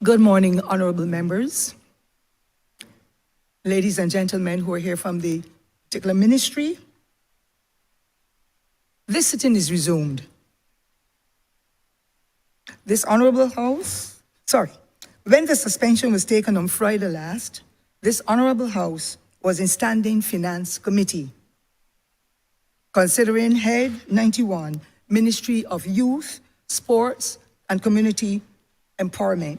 Good morning, honorable members, ladies and gentlemen who are here from the particular ministry. This sitting is resumed. This honorable house, when the suspension was taken on Friday last, this honorable house was in standing finance committee, considering Head 91, Ministry of Youth, Sports, and Community Empowerment.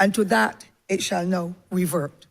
And to that, it shall now revert.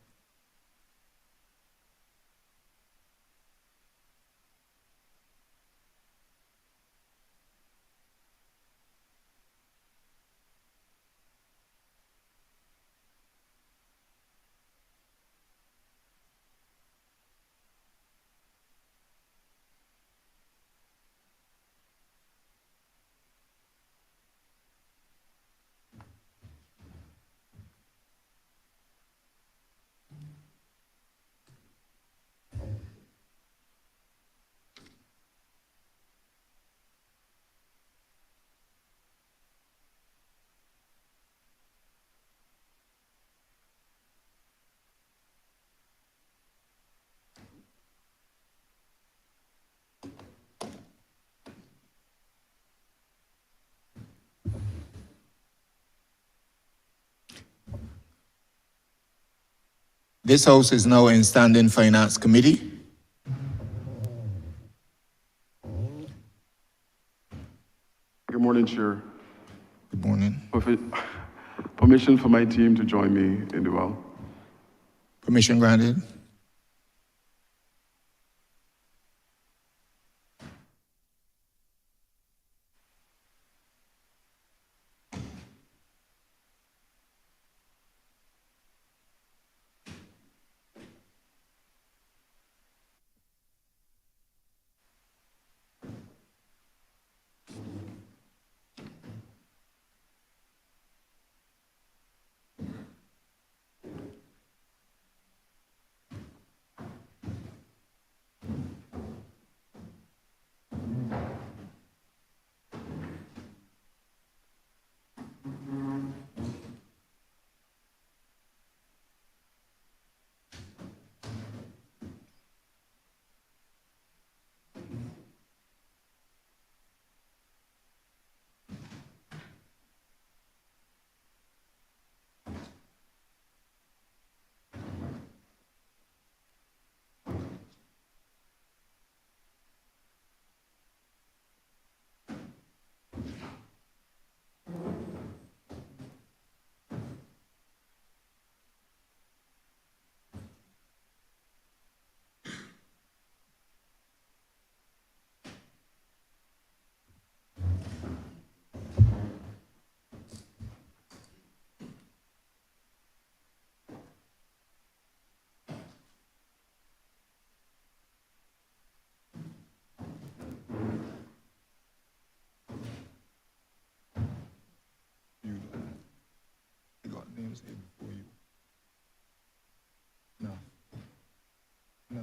This House is now in standing finance committee. Good morning, Chair. Good morning. Permission for my team to join me in the well. Permission granted. You got names here before you. No. No.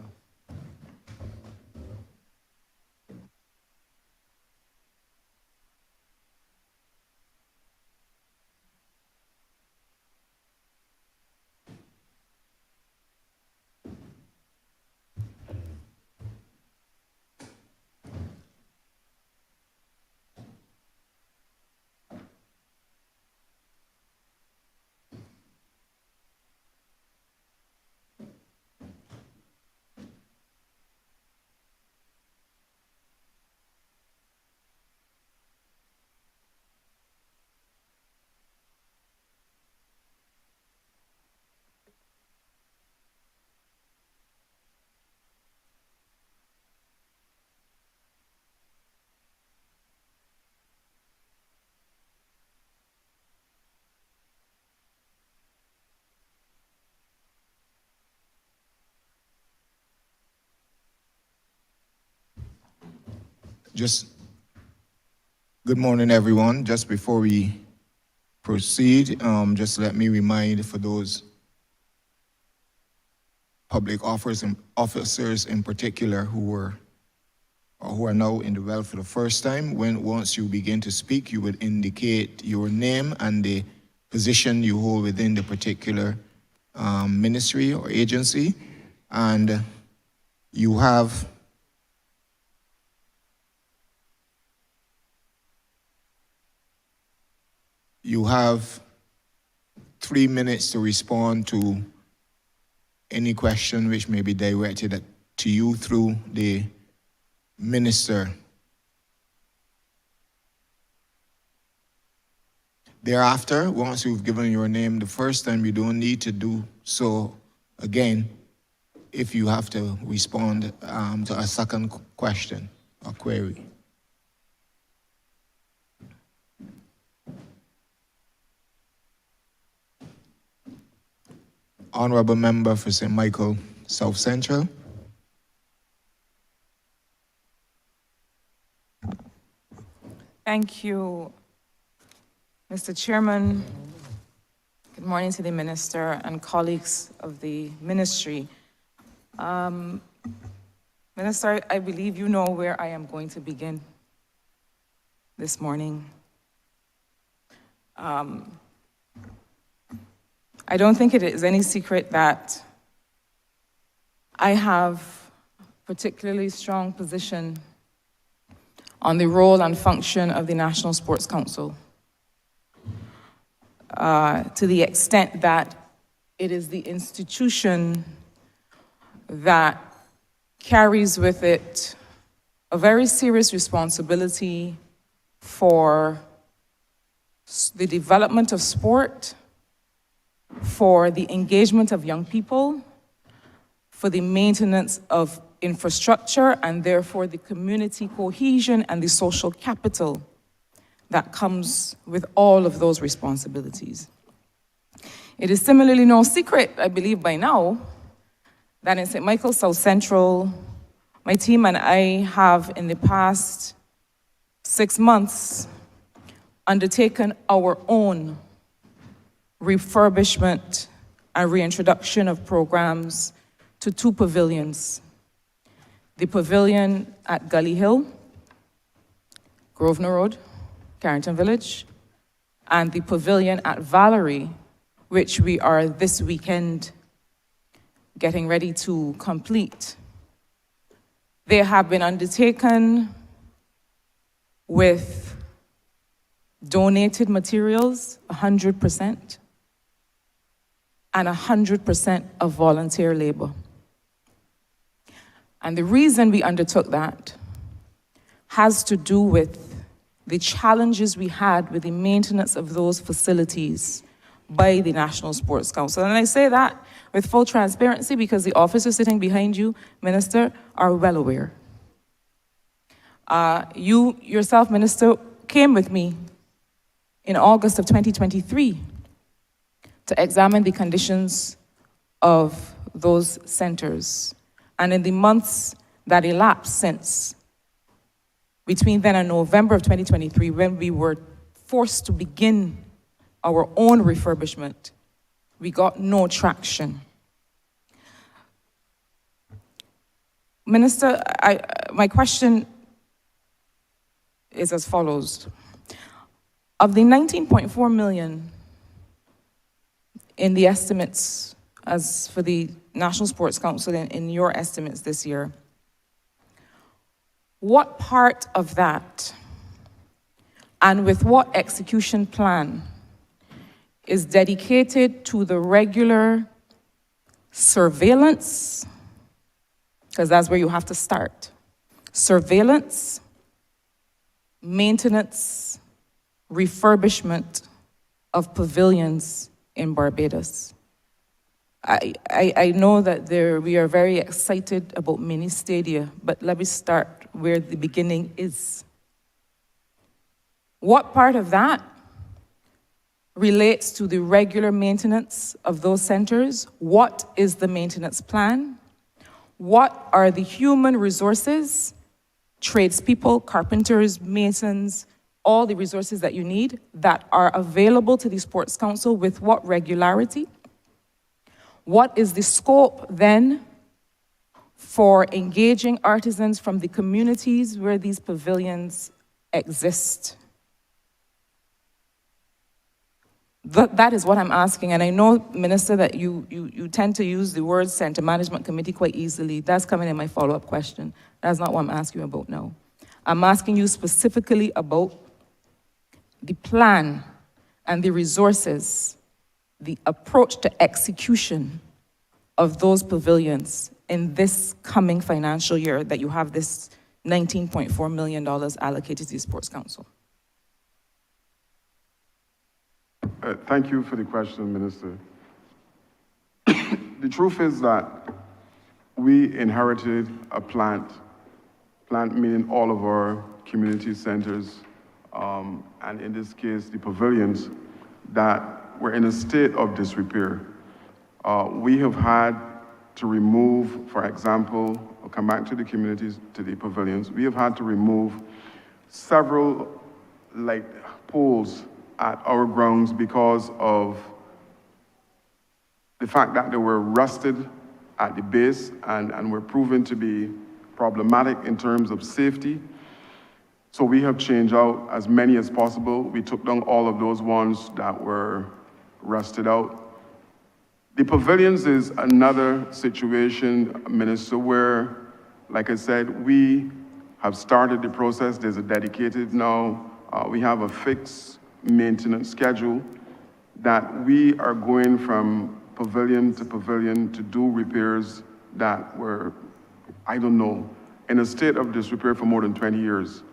Good morning, everyone. Just before we proceed, just let me remind for those public officers in particular who are now in the well for the first time, once you begin to speak, you would indicate your name and the position you hold within the particular ministry or agency, and you have You have 3 minutes to respond to any question which may be directed to you through the minister. Thereafter, once you've given your name the first time, you don't need to do so again if you have to respond to a second question or query. Honorable Member for St. Michael South Central. Thank you, Mr. Chairman. Good morning to the Minister and colleagues of the Ministry. Minister, I believe you know where I am going to begin this morning. I don't think it is any secret that I have particularly strong position on the role and function of the National Sports Council, to the extent that it is the institution that carries with it a very serious responsibility for the development of sport, for the engagement of young people, for the maintenance of infrastructure, and therefore the community cohesion and the social capital that comes with all of those responsibilities. It is similarly no secret, I believe by now, that in St. Michael South Central, my team and I have in the past 6 months undertaken our own refurbishment and reintroduction of programs to 2 pavilions. The pavilion at Gully Hill, Grosvenor Road, Carrington Village, and the pavilion at Valerie, which we are this weekend getting ready to complete. They have been undertaken with donated materials, 100%, and 100% of volunteer labor. And the reason we undertook that has to do with the challenges we had with the maintenance of those facilities by the National Sports Council. And I say that with full transparency because the officers sitting behind you, Minister, are well aware. You yourself, Minister, came with me in August of 2023 to examine the conditions of those centers. And in the months that elapsed since, between then and November of 2023, when we were forced to begin our own refurbishment, we got no traction. Minister, my question is as follows. Of the 19.4 million in the estimates as for the National Sports Council in your estimates this year, what part of that and with what execution plan is dedicated to the regular surveillance, because that's where you have to start, surveillance, maintenance, refurbishment of pavilions in Barbados? I know that we are very excited about mini stadia, but let me start where the beginning is. What part of that relates to the regular maintenance of those centers? What is the maintenance plan? What are the human resources, tradespeople, carpenters, masons, all the resources that you need that are available to the Sports Council with what regularity? What is the scope then for engaging artisans from the communities where these pavilions exist? That is what I'm asking, and I know, Minister, that you tend to use the word Center Management Committee quite easily. That's coming in my follow-up question. That's not what I'm asking you about now. I'm asking you specifically about the plan and the resources, the approach to execution of those pavilions in this coming financial year that you have this $19.4 million allocated to the Sports Council. Thank you for the question, Minister. The truth is that we inherited a plant meaning all of our community centers, and in this case, the pavilions, that were in a state of disrepair. We have had to remove, for example, I'll come back to the communities, to the pavilions, we have had to remove several poles at our grounds because of the fact that they were rusted at the base and were proven to be problematic in terms of safety. So we have changed out as many as possible. We took down all of those ones that were rusted out. The pavilions is another situation, Minister, where, like I said, we have started the process. There's a dedicated now, we have a fixed maintenance schedule that we are going from pavilion to do repairs that were, I don't know, in a state of disrepair for more than 20 years.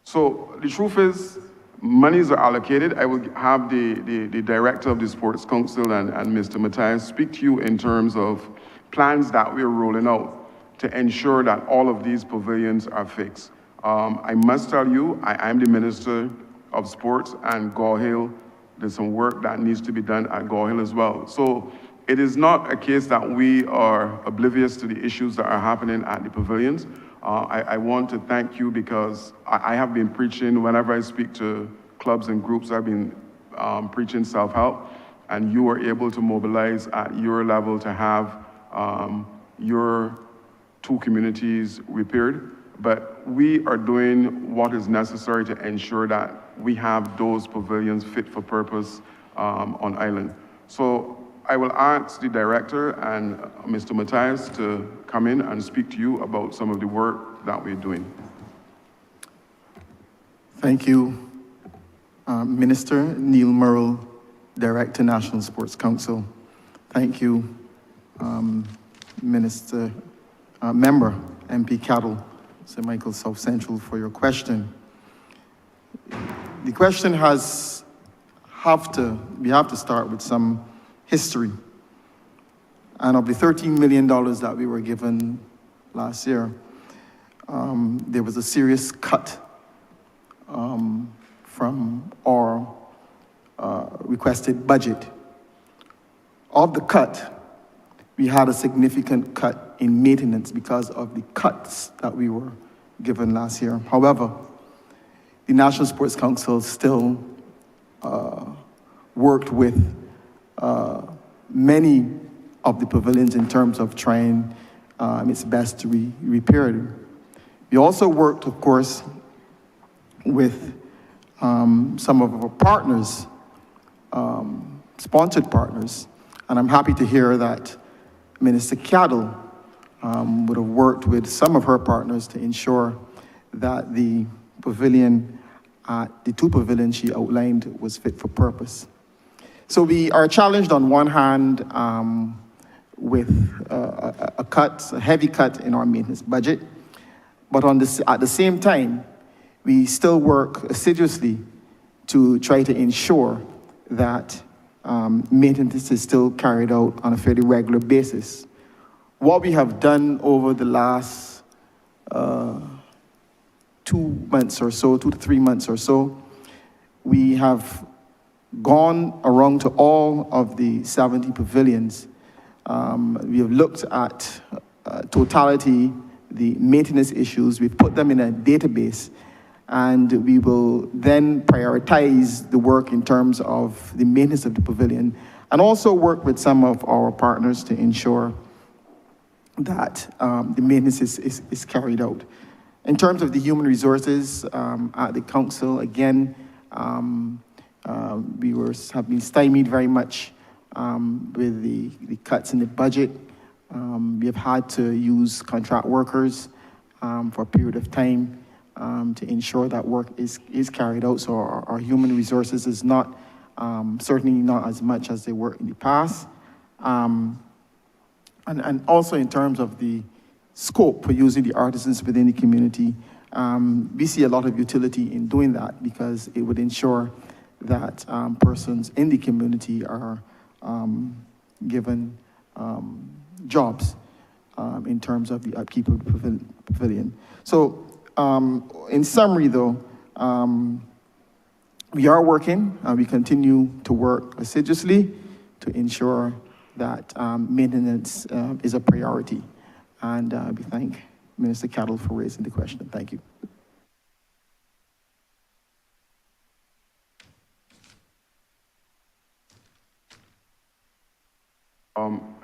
So the truth is, monies are allocated. I will have the director of the Sports Council and Mr. Matthias speak to you in terms of plans that we're rolling out to ensure that all of these pavilions are fixed. I must tell you, I'm the Minister of Sports, and Gore Hill, there's some work that needs to be done at Gore Hill as well. So it is not a case that we are oblivious to the issues that are happening at the pavilions. I want to thank you because I have been preaching, whenever I speak to clubs and groups, I've been preaching self-help, and you are able to mobilize at your level to have your two communities repaired. But we are doing what is necessary to ensure that we have those pavilions fit for purpose on island. So I will ask the director and Mr. Matthias to come in and speak to you about some of the work that we're doing. Thank you, Minister Neil Murrell, Director, National Sports Council. Thank you, Minister, Member, MP Cattle, St. Michael South Central, for your question. The question we have to start with some history. And of the $13 million that we were given last year, there was a serious cut from our requested budget. Of the cut, we had a significant cut in maintenance because of the cuts that we were given last year. However, the National Sports Council still worked with many of the pavilions in terms of trying its best to repair them. We also worked, of course, with some of our partners, sponsored partners, and I'm happy to hear that Minister Cattle would have worked with some of her partners to ensure that the pavilion, the two pavilions she outlined, was fit for purpose. So we are challenged on one hand with a heavy cut in our maintenance budget, but at the same time, we still work assiduously to try to ensure that maintenance is still carried out on a fairly regular basis. What we have done over the last 2 months or so, 2 to 3 months or so, we have gone around to all of the 70 pavilions. We have looked at totality, the maintenance issues. We've put them in a database, and we will then prioritize the work in terms of the maintenance of the pavilion, and also work with some of our partners to ensure that the maintenance is carried out. In terms of the human resources at the council, again, have been stymied very much with the cuts in the budget. We have had to use contract workers for a period of time to ensure that work is carried out. So our human resources is not, certainly not as much as they were in the past. And also in terms of the scope for using the artisans within the community, we see a lot of utility in doing that because it would ensure that persons in the community are given jobs in terms of the upkeep of the pavilion. So in summary though, we are working, we continue to work assiduously to ensure that maintenance is a priority. And we thank Minister Cattle for raising the question. Thank you.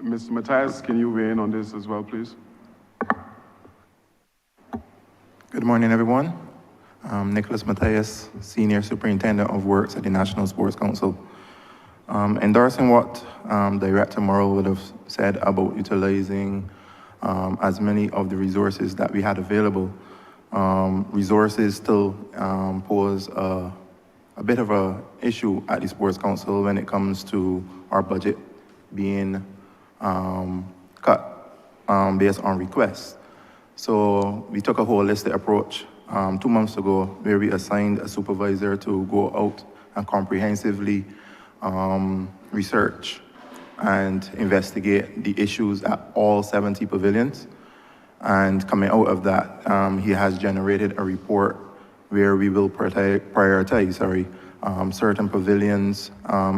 Mr. Matthias, can you weigh in on this as well, please? Good morning, everyone. Nicholas Matthias, Senior Superintendent of Works at the National Sports Council. Endorsing what Director Morrow would have said about utilizing as many of the resources that we had available. Resources still pose a bit of an issue at the Sports Council when it comes to our budget being cut based on requests. So we took a holistic approach 2 months ago where we assigned a supervisor to go out and comprehensively research and investigate the issues at all 70 pavilions. And coming out of that, he has generated a report where we will prioritize certain pavilions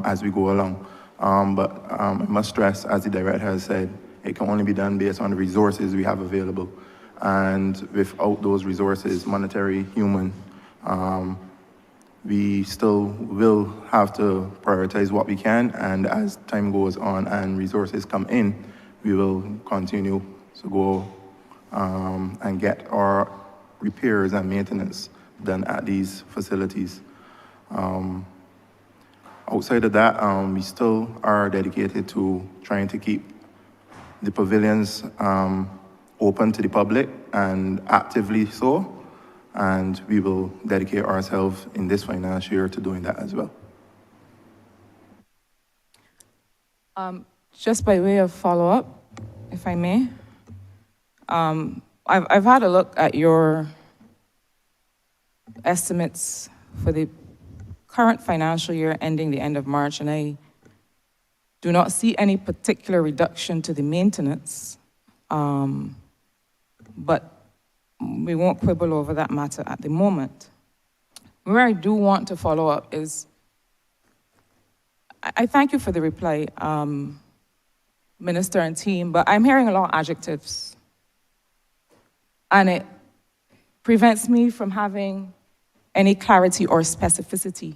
as we go along. But I must stress, as the director has said, it can only be done based on the resources we have available. And without those resources, monetary, human, we still will have to prioritize what we can. And as time goes on and resources come in, we will continue to go and get our repairs and maintenance done at these facilities. Outside of that, we still are dedicated to trying to keep the pavilions open to the public and actively so. And we will dedicate ourselves in this financial year to doing that as well. Just by way of follow-up, if I may, I've had a look at your estimates for the current financial year ending the end of March, and I do not see any particular reduction to the maintenance, but we won't quibble over that matter at the moment. Where I do want to follow up is, I thank you for the reply, Minister and team, but I'm hearing a lot of adjectives. And it prevents me from having any clarity or specificity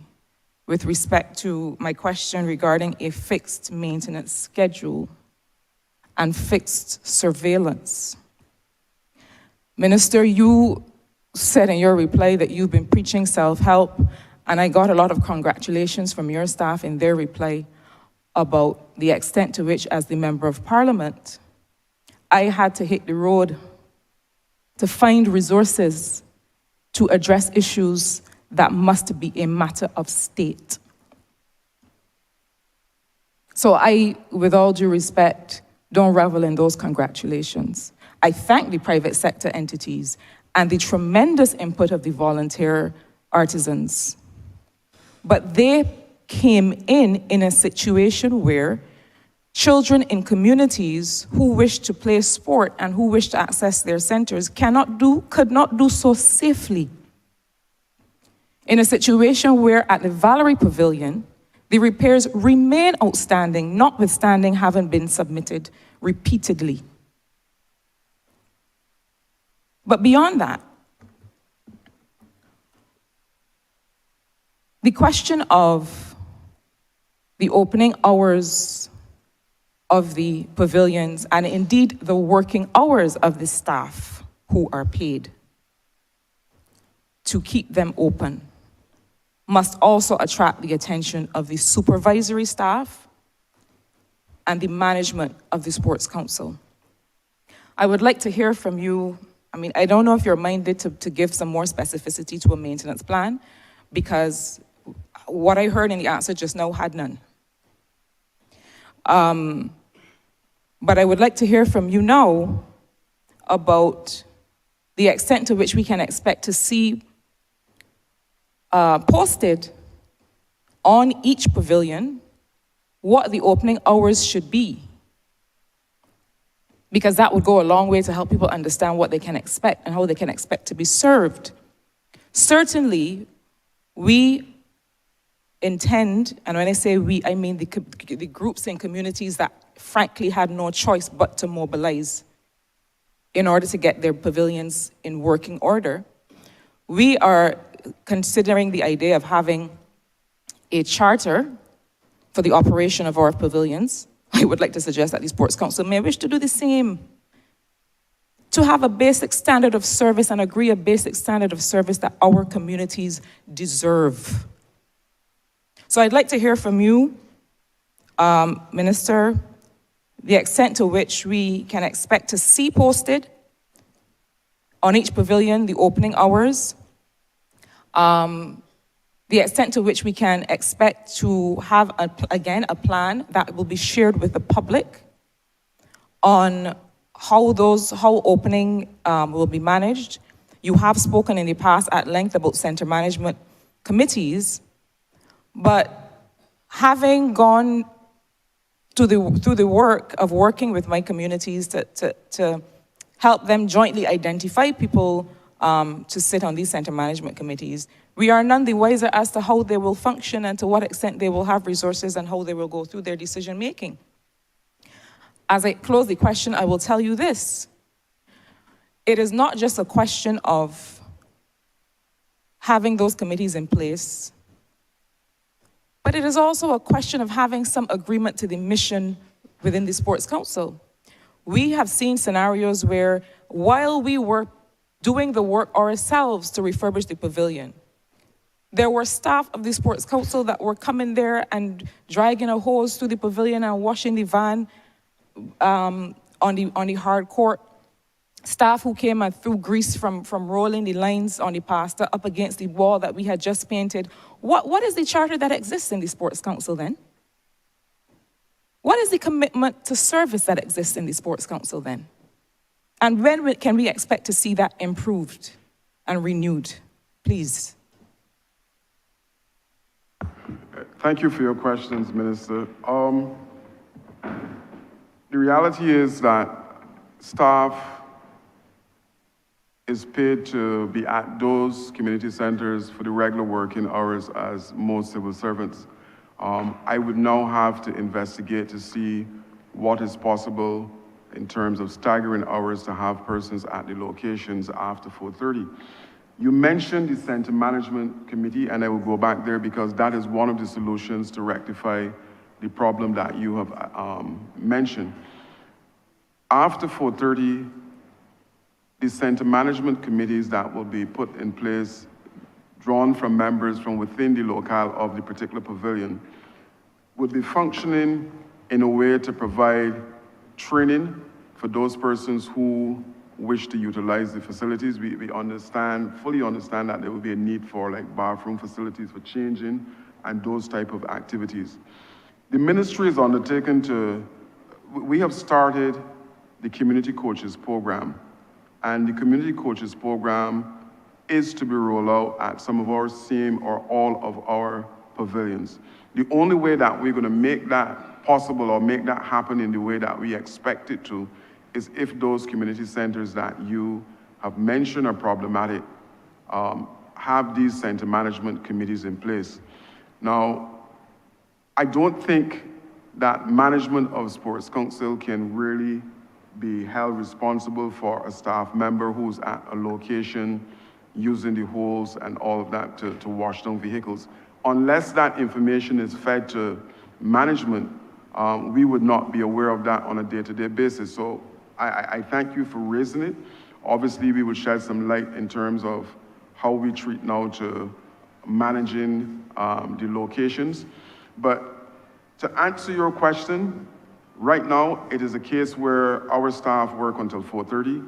with respect to my question regarding a fixed maintenance schedule and fixed surveillance. Minister, you said in your reply that you've been preaching self-help, and I got a lot of congratulations from your staff in their reply about the extent to which, as the Member of Parliament, I had to hit the road to find resources to address issues that must be a matter of state. So I, with all due respect, don't revel in those congratulations. I thank the private sector entities and the tremendous input of the volunteer artisans. But they came in a situation where children in communities who wish to play sport and who wish to access their centers could not do so safely. In a situation where at the Valerie Pavilion, the repairs remain outstanding, notwithstanding having been submitted repeatedly. But beyond that, the question of the opening hours of the pavilions and indeed the working hours of the staff who are paid to keep them open must also attract the attention of the supervisory staff and the management of the Sports Council. I would like to hear from you. I mean, I don't know if you're minded to give some more specificity to a maintenance plan, because what I heard in the answer just now had none. But I would like to hear from you now about the extent to which we can expect to see posted on each pavilion what the opening hours should be, because that would go a long way to help people understand what they can expect and how they can expect to be served. Certainly, we intend, and when I say we, I mean the groups and communities that frankly had no choice but to mobilize in order to get their pavilions in working order. We are considering the idea of having a charter for the operation of our pavilions. I would like to suggest that the Sports Council may wish to do the same, to have a basic standard of service and agree a basic standard of service that our communities deserve. So I'd like to hear from you, Minister, the extent to which we can expect to see posted on each pavilion the opening hours, the extent to which we can expect to have, again, a plan that will be shared with the public on how opening will be managed. You have spoken in the past at length about center management committees, but having gone through the work of working with my communities to help them jointly identify people to sit on these center management committees, we are none the wiser as to how they will function and to what extent they will have resources and how they will go through their decision making. As I close the question, I will tell you this. It is not just a question of having those committees in place, but it is also a question of having some agreement to the mission within the Sports Council. We have seen scenarios where, while we were doing the work ourselves to refurbish the pavilion, there were staff of the Sports Council that were coming there and dragging a hose through the pavilion and washing the van on the hard court. Staff who came and threw grease from rolling the lines on the pasta up against the wall that we had just painted. What is the charter that exists in the Sports Council then? What is the commitment to service that exists in the Sports Council then? And when can we expect to see that improved and renewed? Please. Thank you for your questions, Minister. The reality is that staff is paid to be at those community centers for the regular working hours as most civil servants. I would now have to investigate to see what is possible in terms of staggering hours to have persons at the locations after 4:30. You mentioned the Center Management Committee, and I will go back there because that is one of the solutions to rectify the problem that you have mentioned. After 4:30, the Center Management Committees that will be put in place, drawn from members from within the locale of the particular pavilion, would be functioning in a way to provide training for those persons who wish to utilize the facilities. We fully understand that there will be a need for like bathroom facilities for changing and those type of activities. The ministry is undertaken we have started the Community Coaches Program, and the Community Coaches Program is to be rolled out at some of our same or all of our pavilions. The only way that we're going to make that possible or make that happen in the way that we expect it to is if those community centers that you have mentioned are problematic, have these center management committees in place. Now, I don't think that management of Sports Council can really be held responsible for a staff member who's at a location using the holes and all of that to wash down vehicles. Unless that information is fed to management, we would not be aware of that on a day-to-day basis. So I thank you for raising it. Obviously, we will shed some light in terms of how we treat now to managing the locations. But to answer your question, right now, it is a case where our staff work until 4:30.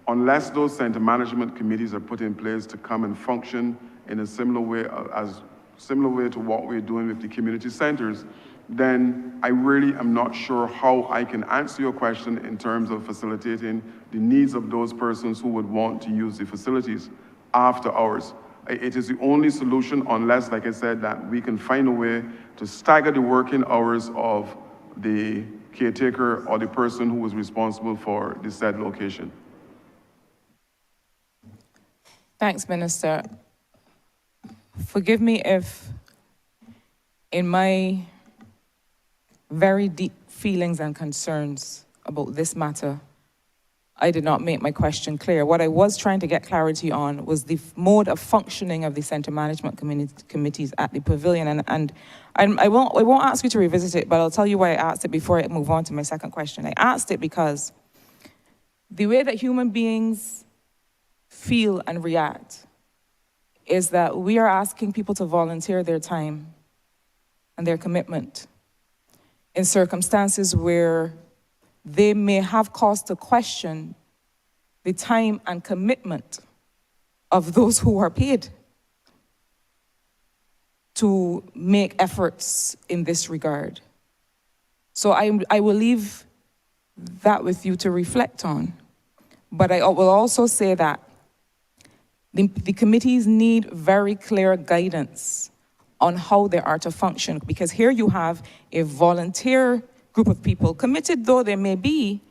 Unless those center management committees are put in place to come and function in a similar way to what we're doing with the community centers, then I really am not sure how I can answer your question in terms of facilitating the needs of those persons who would want to use the facilities after hours. It is the only solution unless, like I said, that we can find a way to stagger the working hours of the caretaker or the person who is responsible for the said location. Thanks, Minister. Forgive me if, in my very deep feelings and concerns about this matter, I did not make my question clear. What I was trying to get clarity on was the mode of functioning of the center management committees at the Pavilion. And I won't ask you to revisit it, but I'll tell you why I asked it before I move on to my second question. I asked it because the way that human beings feel and react is that we are asking people to volunteer their time and their commitment in circumstances where they may have cause to question the time and commitment of those who are paid to make efforts in this regard. So I will leave that with you to reflect on. But I will also say that the committees need very clear guidance on how they are to function, because here you have a volunteer group of people, committed though they may be,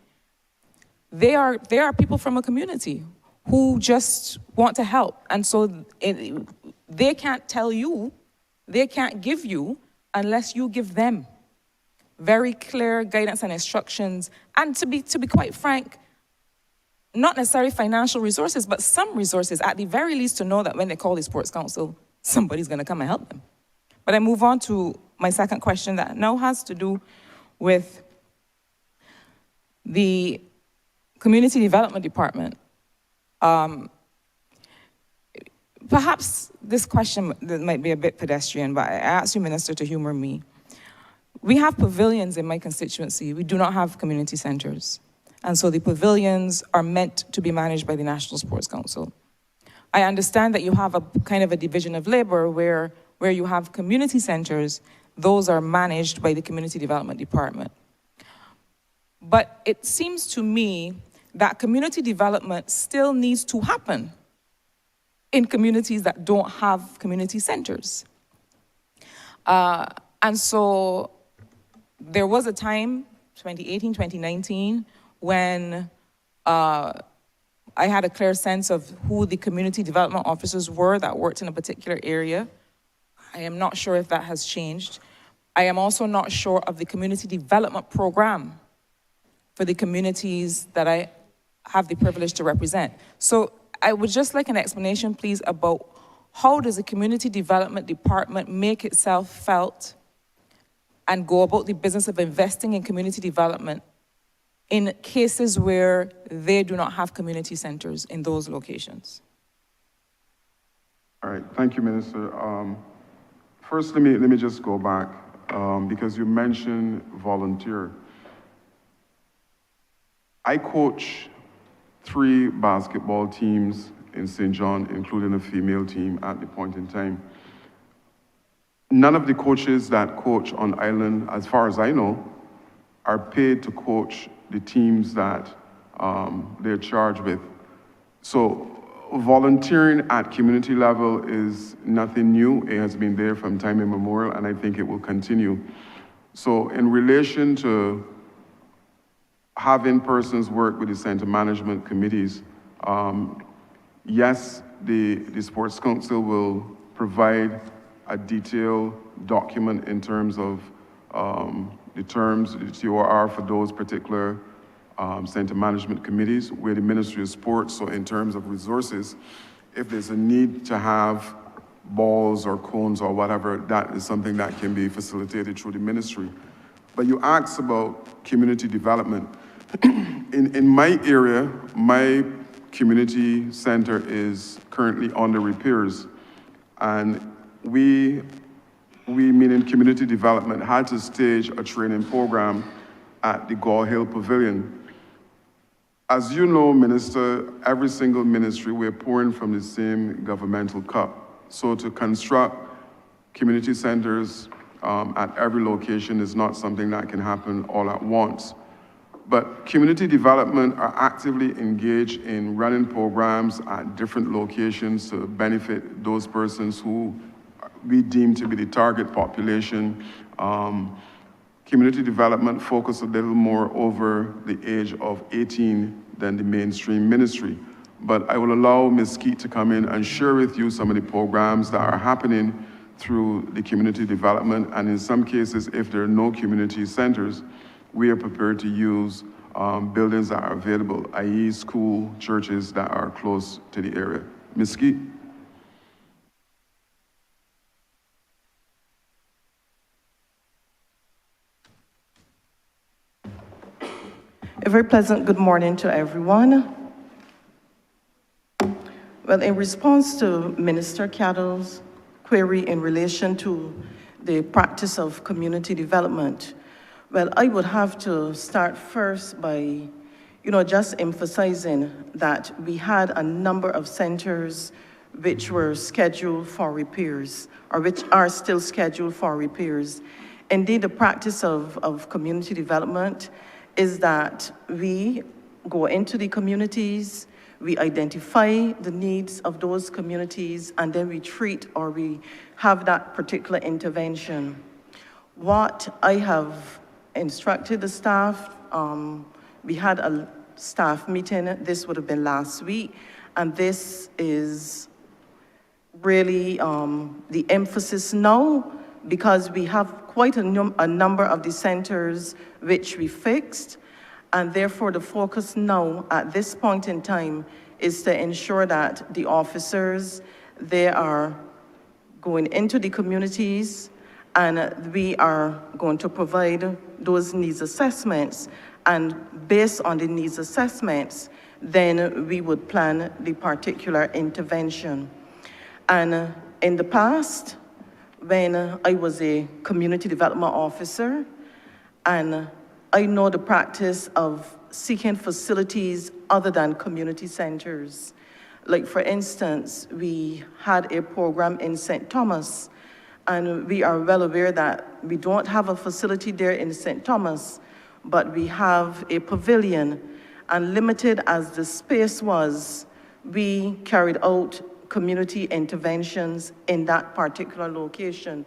they are people from a community who just want to help. And so they can't tell you, they can't give you unless you give them very clear guidance and instructions. And to be quite frank, not necessarily financial resources, but some resources, at the very least, to know that when they call the Sports Council, somebody's gonna come and help them. But I move on to my second question that now has to do with the Community Development Department. Perhaps this question might be a bit pedestrian, but I ask you, Minister, to humor me. We have pavilions in my constituency. We do not have community centers. And so the pavilions are meant to be managed by the National Sports Council. I understand that you have a kind of a division of labor where you have community centers, those are managed by the Community Development Department. But it seems to me that community development still needs to happen in communities that don't have community centers. And so there was a time, 2018, 2019, when I had a clear sense of who the community development officers were that worked in a particular area. I am not sure if that has changed. I am also not sure of the community development program for the communities that I have the privilege to represent. So I would just like an explanation, please, about how does the community development department make itself felt and go about the business of investing in community development in cases where they do not have community centers in those locations? All right, thank you, Minister. First, let me just go back because you mentioned volunteer. I coach 3 basketball teams in St. John, including a female team at the point in time. None of the coaches that coach on island, as far as I know, are paid to coach the teams that they're charged with. So volunteering at community level is nothing new. It has been there from time immemorial, and I think it will continue. So in relation to having persons work with the center management committees, yes, the Sports Council will provide a detailed document in terms of the terms, the TOR for those particular center management committees, where the Ministry of Sports, so in terms of resources, if there's a need to have balls or cones or whatever, that is something that can be facilitated through the ministry. But you asked about community development. In my area, my community center is currently under repairs. And we meaning community development, had to stage a training program at the Gore Hill Pavilion. As you know, Minister, every single ministry, we're pouring from the same governmental cup. So to construct community centers at every location is not something that can happen all at once. But community development are actively engaged in running programs at different locations to benefit those persons who we deem to be the target population. Community development focus a little more over the age of 18 than the mainstream ministry. But I will allow Ms. Keat to come in and share with you some of the programs that are happening through the community development. And in some cases, if there are no community centers, we are prepared to use buildings that are available, i.e. school, churches that are close to the area. Ms. Keat? A very pleasant good morning to everyone. Well, in response to Minister Cattle's query in relation to the practice of community development, well, I would have to start first by, just emphasizing that we had a number of centers which were scheduled for repairs, or which are still scheduled for repairs. Indeed, the practice of community development is that we go into the communities, we identify the needs of those communities, and then we treat or we have that particular intervention. What I have instructed the staff, we had a staff meeting, this would have been last week, and this is really the emphasis now, because we have quite a number of the centers which we fixed, and therefore the focus now at this point in time is to ensure that the officers, they are going into the communities, and we are going to provide those needs assessments, and based on the needs assessments, then we would plan the particular intervention. And in the past, when I was a community development officer, and I know the practice of seeking facilities other than community centers. Like for instance, we had a program in St. Thomas, and we are well aware that we don't have a facility there in St. Thomas, but we have a pavilion, and limited as the space was, we carried out community interventions in that particular location.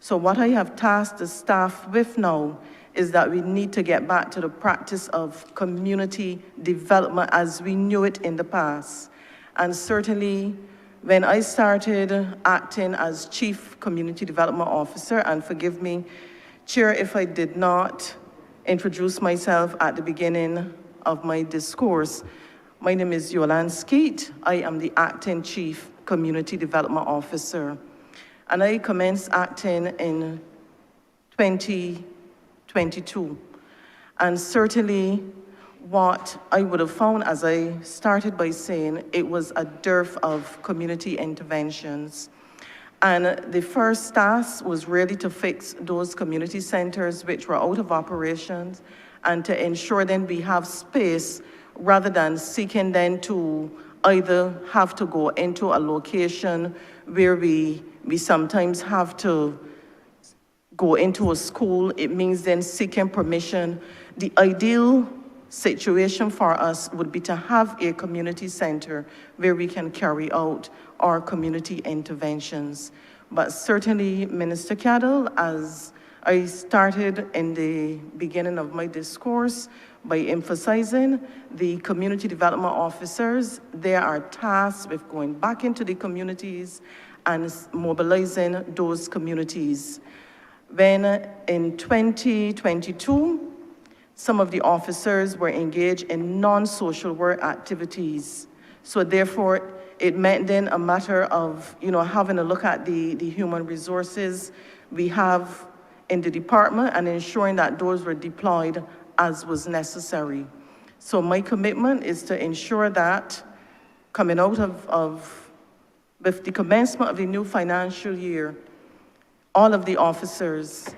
So what I have tasked the staff with now is that we need to get back to the practice of community development as we knew it in the past. And certainly, when I started acting as Chief Community Development Officer, and forgive me, Chair, if I did not introduce myself at the beginning of my discourse, my name is Yolande Skeet. I am the Acting Chief Community Development Officer. And I commenced acting in 2022. And certainly what I would have found, as I started by saying, it was a dearth of community interventions. And the first task was really to fix those community centers which were out of operations, and to ensure then we have space rather than seeking then to either have to go into a location where we sometimes have to go into a school. It means then seeking permission. The ideal situation for us would be to have a community center where we can carry out our community interventions. But certainly, Minister Cattle, as I started in the beginning of my discourse by emphasizing, the community development officers, they are tasked with going back into the communities and mobilizing those communities. When in 2022, some of the officers were engaged in non-social work activities. So therefore, it meant then a matter of, having a look at the human resources we have in the department and ensuring that those were deployed as was necessary. So my commitment is to ensure that coming out of With the commencement of the new financial year, all of the officers,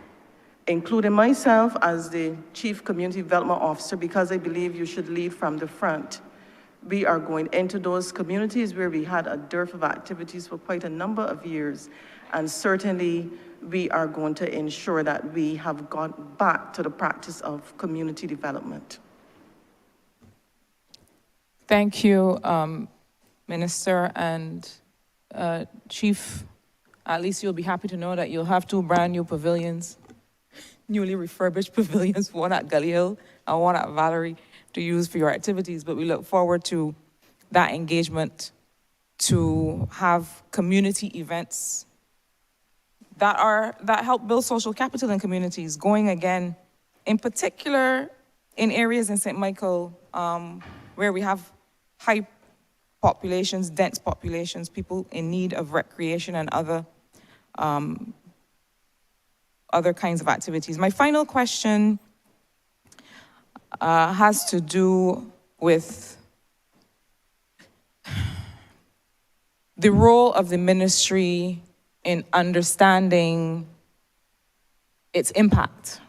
including myself as the Chief Community Development Officer, because I believe you should lead from the front, we are going into those communities where we had a dearth of activities for quite a number of years. And certainly, we are going to ensure that we have gone back to the practice of community development. Thank you, Minister, and Chief. At least you'll be happy to know that you'll have 2 brand new pavilions, newly refurbished pavilions, one at Gully Hill and one at Valerie, to use for your activities. But we look forward to that engagement to have community events that help build social capital in communities, going again, in particular in areas in St. Michael where we have high populations, dense populations, people in need of recreation and other kinds of activities. My final question has to do with the role of the ministry in understanding its impact,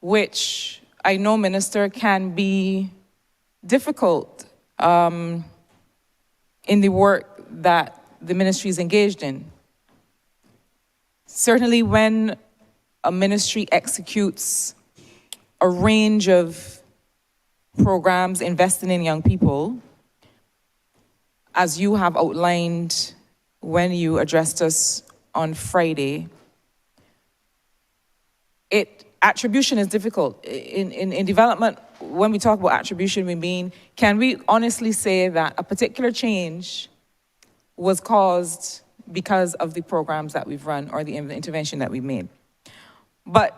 which I know, Minister, can be difficult in the work that the ministry is engaged in. Certainly when a ministry executes a range of programs investing in young people, as you have outlined when you addressed us on Friday, attribution is difficult. In development, when we talk about attribution, we mean, can we honestly say that a particular change was caused because of the programs that we've run or the intervention that we've made? But,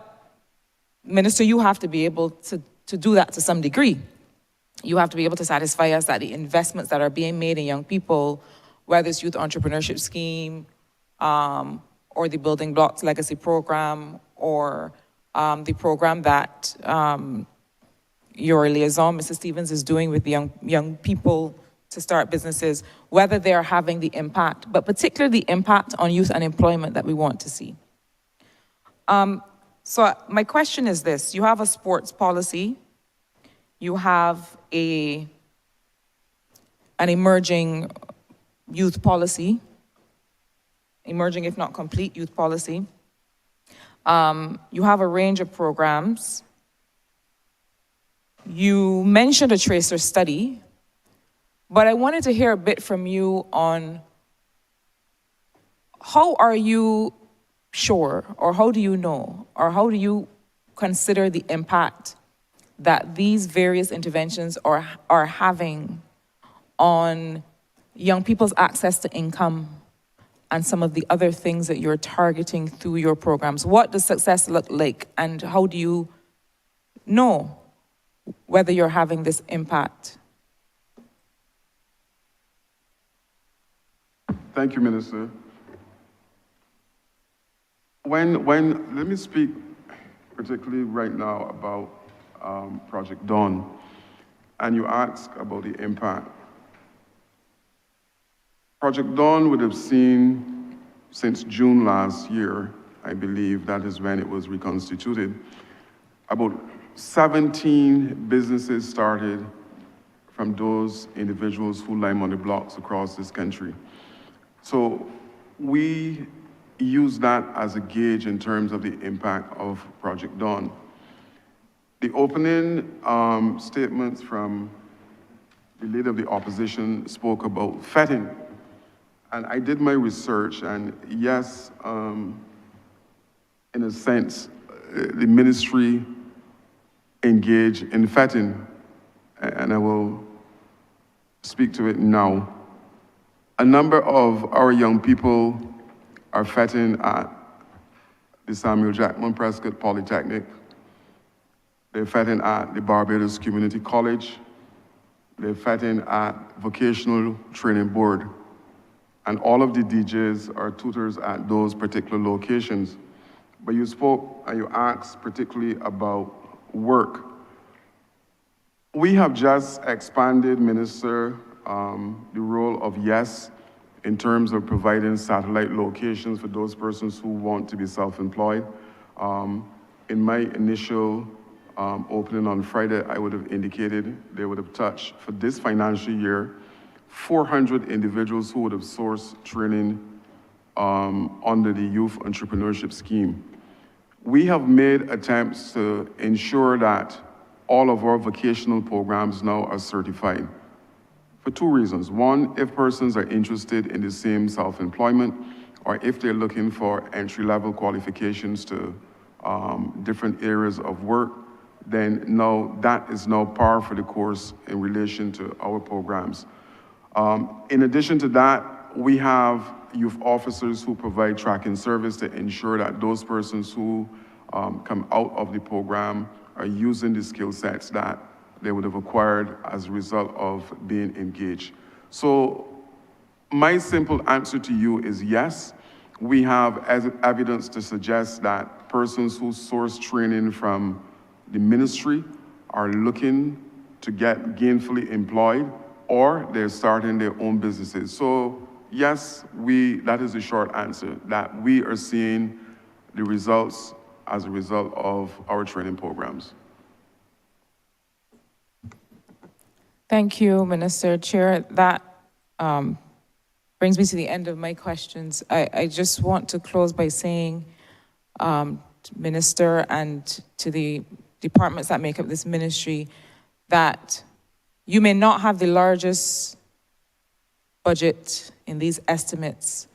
Minister, you have to be able to do that to some degree. You have to be able to satisfy us that the investments that are being made in young people, whether it's Youth Entrepreneurship Scheme, or the Building Blocks Legacy Program, or the program that your liaison, Mrs. Stevens, is doing with the young people to start businesses, whether they are having the impact, but particularly the impact on youth unemployment that we want to see. So my question is this: you have a sports policy, you have an emerging youth policy, emerging if not complete youth policy. You have a range of programs. You mentioned a tracer study, but I wanted to hear a bit from you on how are you sure, or how do you know, or how do you consider the impact that these various interventions are having on young people's access to income and some of the other things that you're targeting through your programs? What does success look like, and how do you know whether you're having this impact? Thank you, Minister. Let me speak particularly right now about Project Dawn, and you ask about the impact. Project Dawn would have seen, since June last year, I believe that is when it was reconstituted, about 17 businesses started from those individuals who lie on the blocks across this country. So we use that as a gauge in terms of the impact of Project Dawn. The opening statements from the leader of the opposition spoke about fetting. And I did my research, and yes, in a sense, the ministry engaged in fetting, and I will speak to it now. A number of our young people are fetting at the Samuel Jackman Prescott Polytechnic. They're fetting at the Barbados Community College. They're fetting at Vocational Training Board. And all of the DJs are tutors at those particular locations. But you spoke and you asked particularly about work. We have just expanded, Minister, the role of YES in terms of providing satellite locations for those persons who want to be self-employed. In my initial opening on Friday, I would have indicated they would have touched, for this financial year, 400 individuals who would have sourced training under the Youth Entrepreneurship Scheme. We have made attempts to ensure that all of our vocational programs now are certified for two reasons. One, if persons are interested in the same self-employment, or if they're looking for entry-level qualifications to different areas of work, then now that is now par for the course in relation to our programs. In addition to that, we have youth officers who provide tracking service to ensure that those persons who come out of the program are using the skill sets that they would have acquired as a result of being engaged. So my simple answer to you is yes. We have evidence to suggest that persons who source training from the ministry are looking to get gainfully employed, or they're starting their own businesses. So yes, that is the short answer, that we are seeing the results as a result of our training programs. Thank you, Minister. Chair, that brings me to the end of my questions. I just want to close by saying, Minister, and to the departments that make up this ministry, that you may not have the largest budget in these estimates,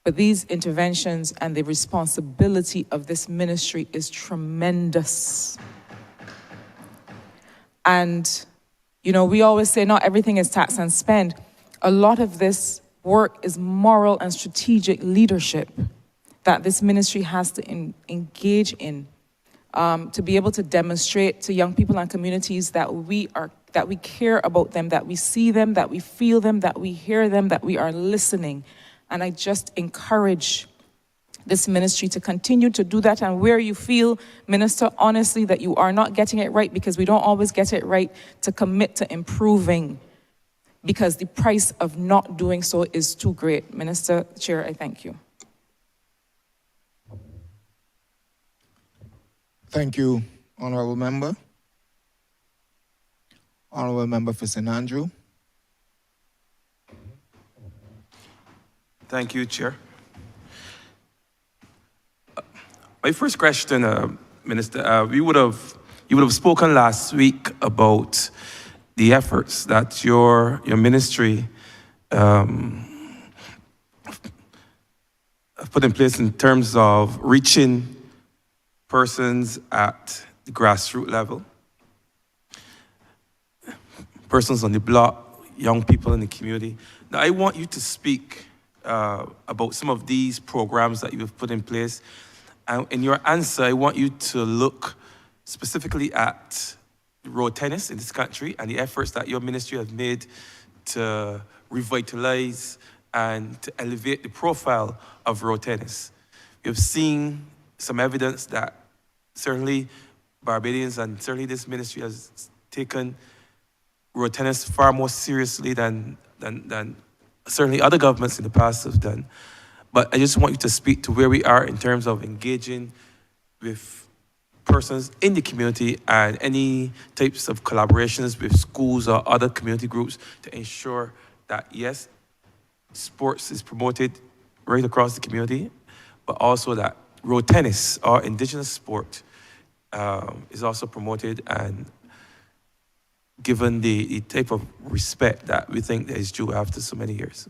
but these interventions and the responsibility of this ministry is tremendous. And you know, we always say not everything is tax and spend. A lot of this work is moral and strategic leadership that this ministry has to engage in, to be able to demonstrate to young people and communities that we care about them, that we see them, that we feel them, that we hear them, that we are listening. And I just encourage this ministry to continue to do that, and where you feel, Minister, honestly, that you are not getting it right, because we don't always get it right, to commit to improving, because the price of not doing so is too great. Minister, Chair, I thank you. Thank you, Honorable Member. Honorable Member for St. Andrew. Thank you, Chair. My first question, Minister, you would have spoken last week about the efforts that your ministry put in place in terms of reaching persons at the grassroots level, persons on the block, young people in the community. Now, I want you to speak about some of these programs that you have put in place. And in your answer, I want you to look specifically at road tennis in this country and the efforts that your ministry has made to revitalize and to elevate the profile of road tennis. We have seen some evidence that certainly Barbadians and certainly this ministry has taken road tennis far more seriously than certainly other governments in the past have done. But I just want you to speak to where we are in terms of engaging with persons in the community and any types of collaborations with schools or other community groups to ensure that, yes, sports is promoted right across the community, but also that road tennis, or indigenous sport, is also promoted and given the type of respect that we think that is due after so many years.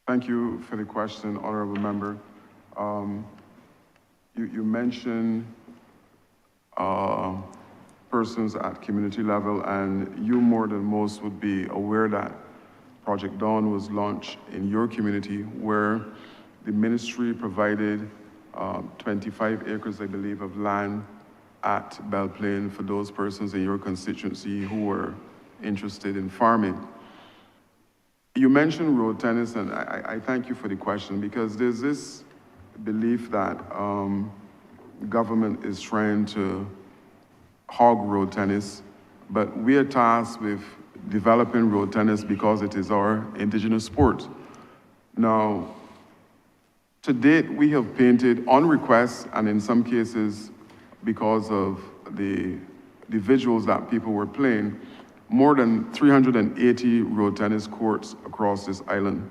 Thank you for the question, Honorable Member. You mentioned persons at community level, and you more than most would be aware that Project Dawn was launched in your community, where the ministry provided 25 acres, I believe, of land at Belle Plaine for those persons in your constituency who were interested in farming. You mentioned road tennis, and I thank you for the question, because there's this belief that government is trying to hog road tennis, but we are tasked with developing road tennis because it is our indigenous sport. Now, to date, we have painted on request, and in some cases, because of the visuals that people were playing, more than 380 road tennis courts across this island.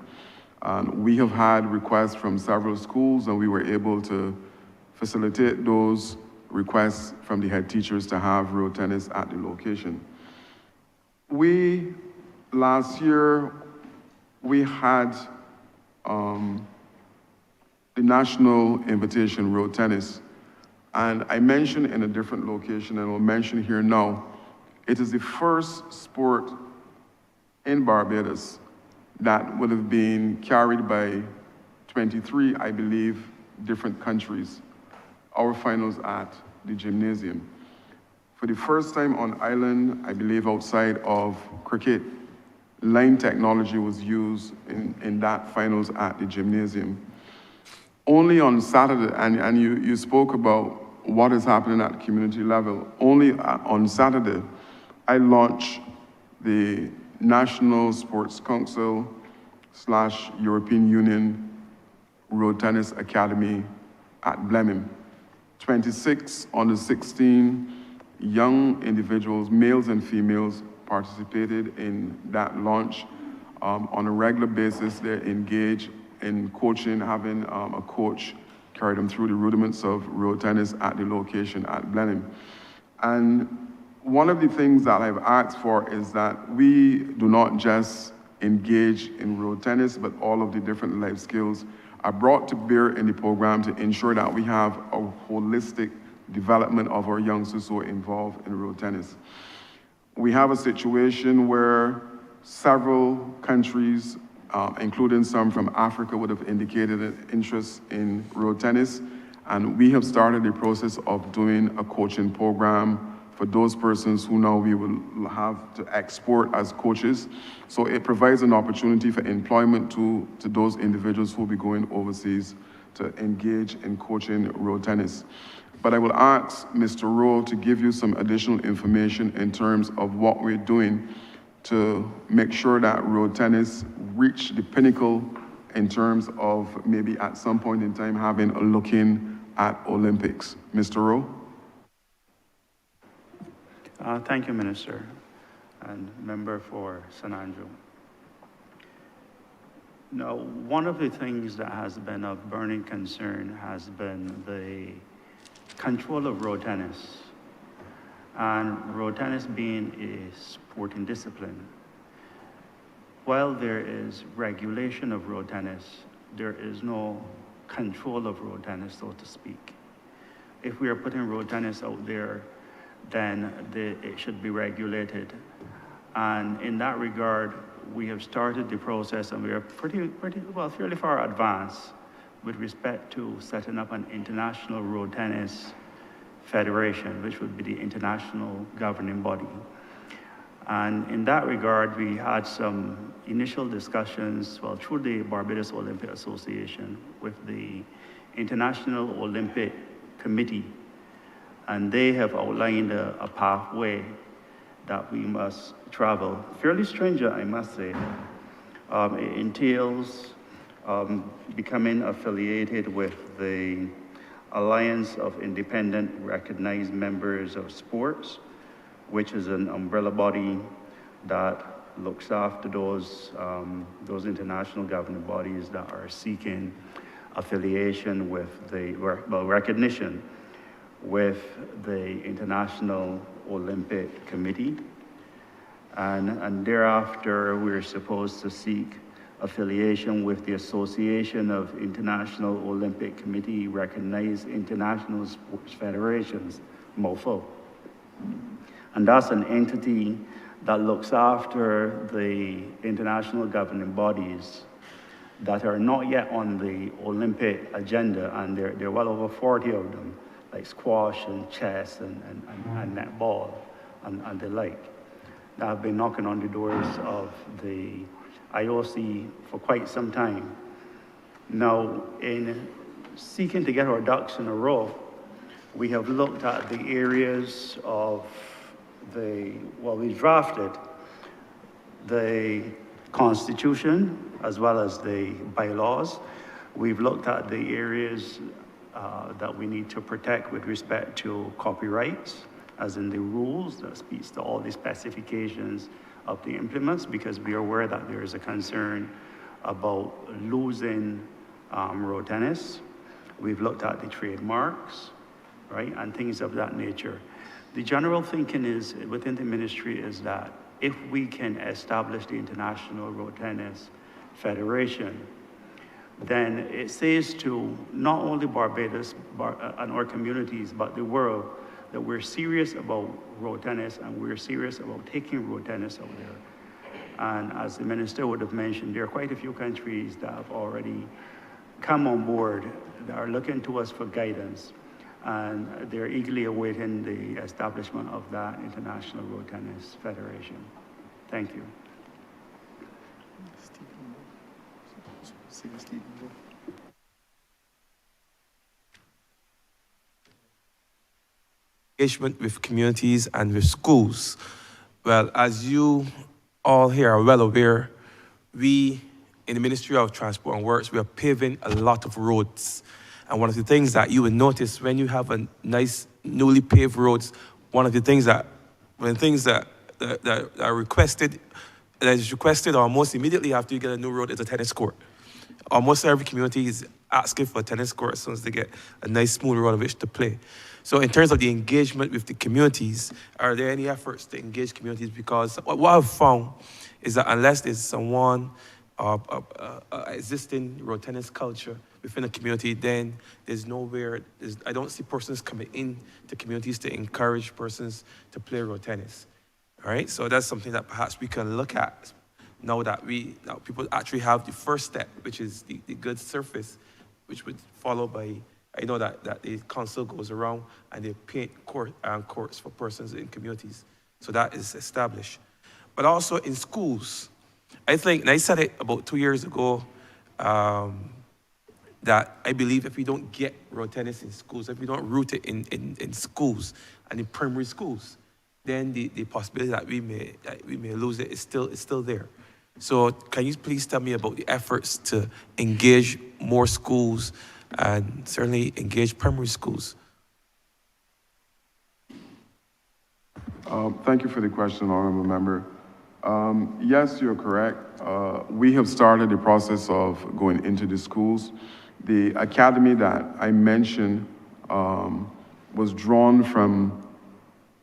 And we have had requests from several schools, and we were able to facilitate those requests from the head teachers to have road tennis at the location. Last year, we had the National Invitation Road Tennis. And I mentioned in a different location, and I'll mention here now, it is the first sport in Barbados that would have been carried by 23, I believe, different countries. Our finals at the gymnasium. For the first time on island, I believe outside of cricket, line technology was used in that finals at the gymnasium. Only on Saturday, and you spoke about what is happening at the community level. Only on Saturday, I launched the National Sports Council / European Union Road Tennis Academy at Blemim. 26 on the 16 young individuals, males and females, participated in that launch. On a regular basis, they're engaged in coaching, having a coach carry them through the rudiments of road tennis at the location at Blenheim. And one of the things that I've asked for is that we do not just engage in road tennis, but all of the different life skills are brought to bear in the program to ensure that we have a holistic development of our youngsters who are involved in road tennis. We have a situation where several countries, including some from Africa, would have indicated an interest in road tennis, and we have started the process of doing a coaching program for those persons who now we will have to export as coaches. So it provides an opportunity for employment to those individuals who will be going overseas to engage in coaching road tennis. But I will ask Mr. Rowe to give you some additional information in terms of what we're doing to make sure that road tennis reach the pinnacle in terms of maybe at some point in time having a look-in at Olympics. Mr. Rowe? Thank you, Minister, and member for San Andrew. Now, one of the things that has been of burning concern has been the control of road tennis, and road tennis being a sporting discipline. While there is regulation of road tennis, there is no control of road tennis, so to speak. If we are putting road tennis out there, then it should be regulated. And in that regard, we have started the process, and we are fairly far advanced with respect to setting up an international road tennis federation, which would be the international governing body. And in that regard, we had some initial discussions, through the Barbados Olympic Association with the International Olympic Committee. And they have outlined a pathway that we must travel. Fairly stringent, I must say. It entails becoming affiliated with the Alliance of Independent Recognized Members of Sports, which is an umbrella body that looks after those international governing bodies that are seeking affiliation with recognition with the International Olympic Committee. And thereafter, we're supposed to seek affiliation with the Association of International Olympic Committee Recognized International Sports Federations, MOFO. And that's an entity that looks after the international governing bodies that are not yet on the Olympic agenda, and there are well over 40 of them, like squash and chess and netball and the like, that have been knocking on the doors of the IOC for quite some time. Now, in seeking to get our ducks in a row, we have looked at the areas of we drafted the Constitution as well as the bylaws. We've looked at the areas that we need to protect with respect to copyrights, as in the rules that speaks to all the specifications of the implements, because we are aware that there is a concern about losing road tennis. We've looked at the trademarks, right, and things of that nature. The general thinking is within the ministry is that if we can establish the International Road Tennis Federation, then it says to not only Barbados and our communities, but the world, that we're serious about road tennis and we're serious about taking road tennis out there. And as the minister would have mentioned, there are quite a few countries that have already come on board that are looking to us for guidance. And they're eagerly awaiting the establishment of that International Road Tennis Federation. Thank you. Engagement with communities and with schools. Well, as you all here are well aware, we in the Ministry of Transport and Works, we are paving a lot of roads. And one of the things that you will notice when you have a nice newly paved roads, one of the things that are requested, that is requested almost immediately after you get a new road is a tennis court. Almost every community is asking for a tennis court as soon as they get a nice smooth road on which to play. So in terms of the engagement with the communities, are there any efforts to engage communities? Because what I've found is that unless there's someone, existing road tennis culture within a community, then there's nowhere, I don't see persons coming in to communities to encourage persons to play road tennis. All right, so that's something that perhaps we can look at now that people actually have the first step, which is the good surface, which would follow by, I know that the council goes around and they paint courts for persons in communities. So that is established. But also in schools, I think, and I said it about 2 years ago, that I believe if we don't get road tennis in schools, if we don't root it in schools and in primary schools, then the possibility that we may lose it is still there. So can you please tell me about the efforts to engage more schools and certainly engage primary schools? Thank you for the question, Honorable Member. Yes, you're correct. We have started the process of going into the schools. The academy that I mentioned was drawn from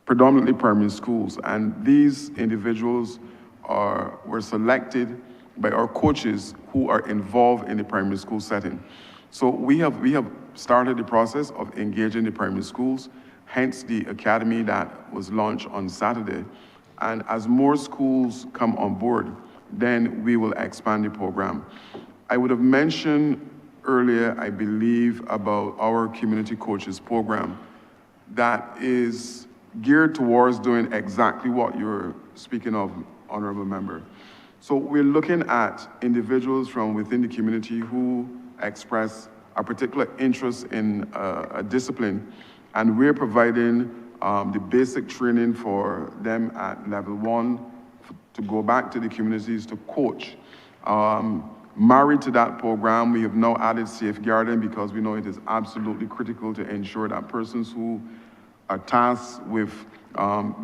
predominantly primary schools, and these individuals were selected by our coaches who are involved in the primary school setting. So we have started the process of engaging the primary schools, hence the academy that was launched on Saturday. And as more schools come on board, then we will expand the program. I would have mentioned earlier, I believe, about our community coaches program that is geared towards doing exactly what you're speaking of, Honorable Member. So we're looking at individuals from within the community who express a particular interest in a discipline, and we're providing the basic training for them at level 1 to go back to the communities to coach. Married to that program, we have now added safeguarding because we know it is absolutely critical to ensure that persons who are tasked with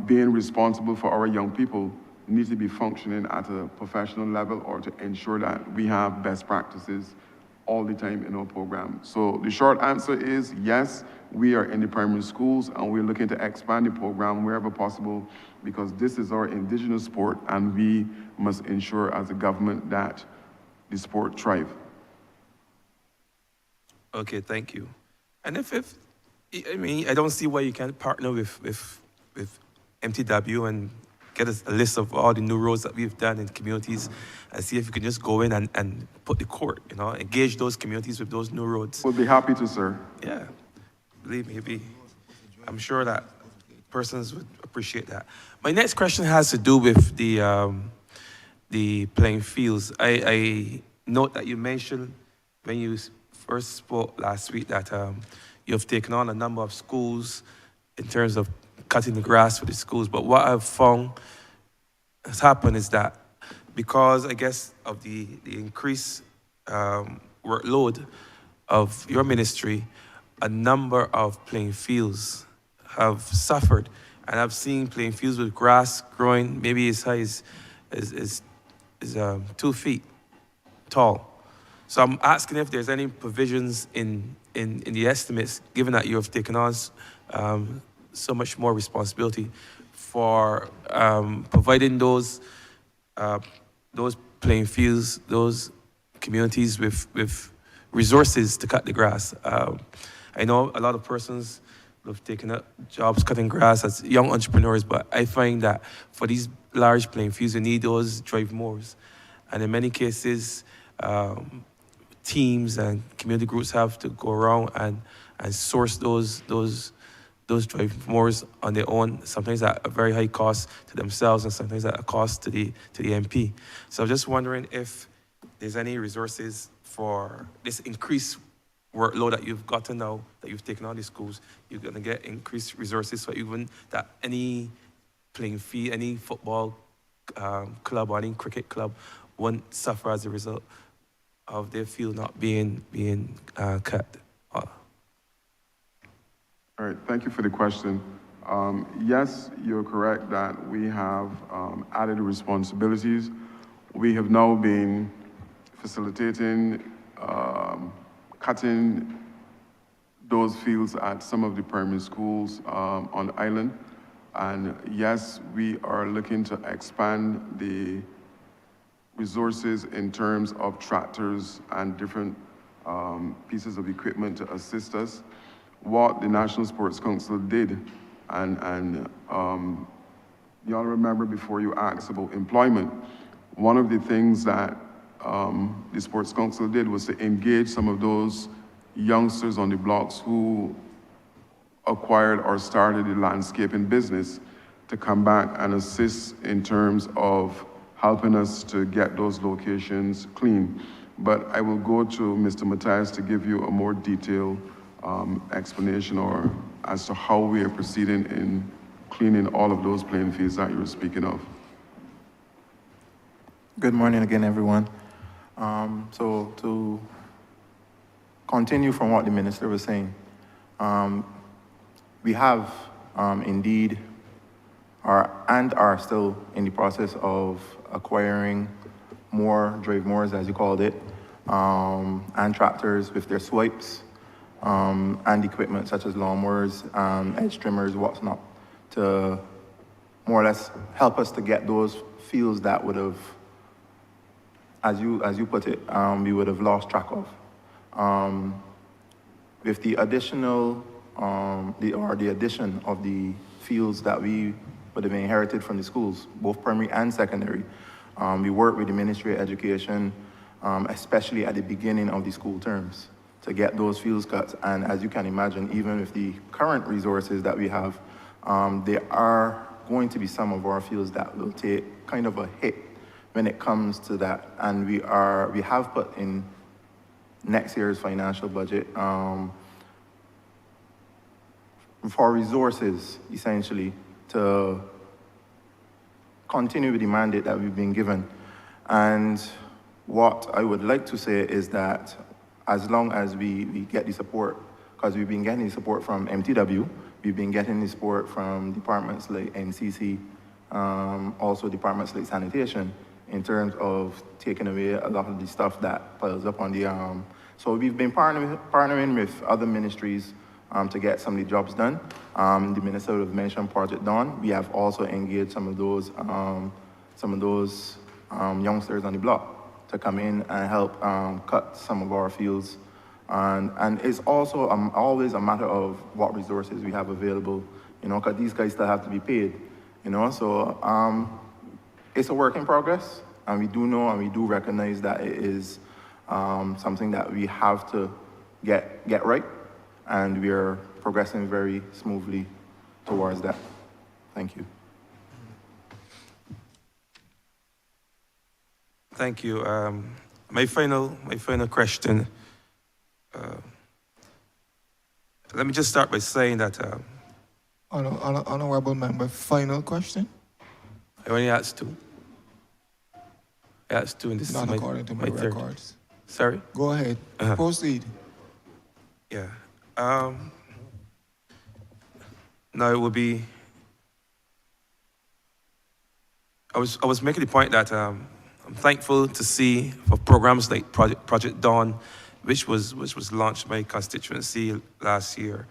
being responsible for our young people need to be functioning at a professional level or to ensure that we have best practices all the time in our program. So the short answer is yes, we are in the primary schools and we're looking to expand the program wherever possible because this is our indigenous sport and we must ensure as a government that the sport thrive. Okay, thank you. And I don't see why you can't partner with MTW and get a list of all the new roads that we've done in communities and see if you can just go in and put the court, engage those communities with those new roads. We'll be happy to, sir. Yeah, believe me, I'm sure that persons would appreciate that. My next question has to do with the playing fields. I note that you mentioned when you first spoke last week that you have taken on a number of schools in terms of cutting the grass for the schools. But what I've found has happened is that because I guess of the increased workload of your ministry, a number of playing fields have suffered. And I've seen playing fields with grass growing maybe as high as 2 feet tall. So I'm asking if there's any provisions in the estimates, given that you have taken on so much more responsibility for providing those playing fields, those communities with resources to cut the grass. I know a lot of persons have taken up jobs cutting grass as young entrepreneurs, but I find that for these large playing fields, you need those drive mowers. And in many cases, teams and community groups have to go around and source those drive mowers on their own, sometimes at a very high cost to themselves and sometimes at a cost to the MP. So I'm just wondering if there's any resources for this increased workload that you've gotten now, that you've taken on these schools, you're gonna get increased resources so even that any playing field, any football club or any cricket club won't suffer as a result of their field not being cut. All right, thank you for the question. Yes, you're correct that we have added responsibilities. We have now been facilitating cutting those fields at some of the primary schools on the island. And yes, we are looking to expand the resources in terms of tractors and different pieces of equipment to assist us. What the National Sports Council did, and y'all remember before you asked about employment, one of the things that the Sports Council did was to engage some of those youngsters on the blocks who acquired or started the landscaping business to come back and assist in terms of helping us to get those locations clean. But I will go to Mr. Matthias to give you a more detailed explanation or as to how we are proceeding in cleaning all of those playing fields that you were speaking of. Good morning again, everyone. So to continue from what the minister was saying, we have indeed are still in the process of acquiring more drive mowers, as you called it, and tractors with their swipes, and equipment such as lawnmowers, edge trimmers, what's not, to more or less help us to get those fields that would have, as you put it, we would have lost track of. With the additional, the addition of the fields that we would have inherited from the schools, both primary and secondary, we work with the Ministry of Education, especially at the beginning of the school terms, to get those fields cut. And as you can imagine, even with the current resources that we have, there are going to be some of our fields that will take kind of a hit when it comes to that. And we have put in next year's financial budget for resources, essentially, to continue with the mandate that we've been given. And what I would like to say is that as long as we get the support, because we've been getting the support from MTW, we've been getting the support from departments like NCC, also departments like sanitation, in terms of taking away a lot of the stuff that piles up on the so we've been partnering with other ministries to get some of the jobs done. The minister would have mentioned Project Dawn. We have also engaged some of those youngsters on the block to come in and help cut some of our fields. And it's also always a matter of what resources we have available, you know, because these guys still have to be paid, you know. So it's a work in progress, and we do know and we do recognize that it is something that we have to get right, and we are progressing very smoothly towards that. Thank you. Thank you. My final question. Let me just start by saying that. Honorable member, final question? I only asked two. Yeah, it's two, and this Not is according to my third. records. Sorry? Go ahead. Proceed. Yeah. No, it would be. I was making the point that I'm thankful to see for programs like Project Dawn, which was launched by constituency last year,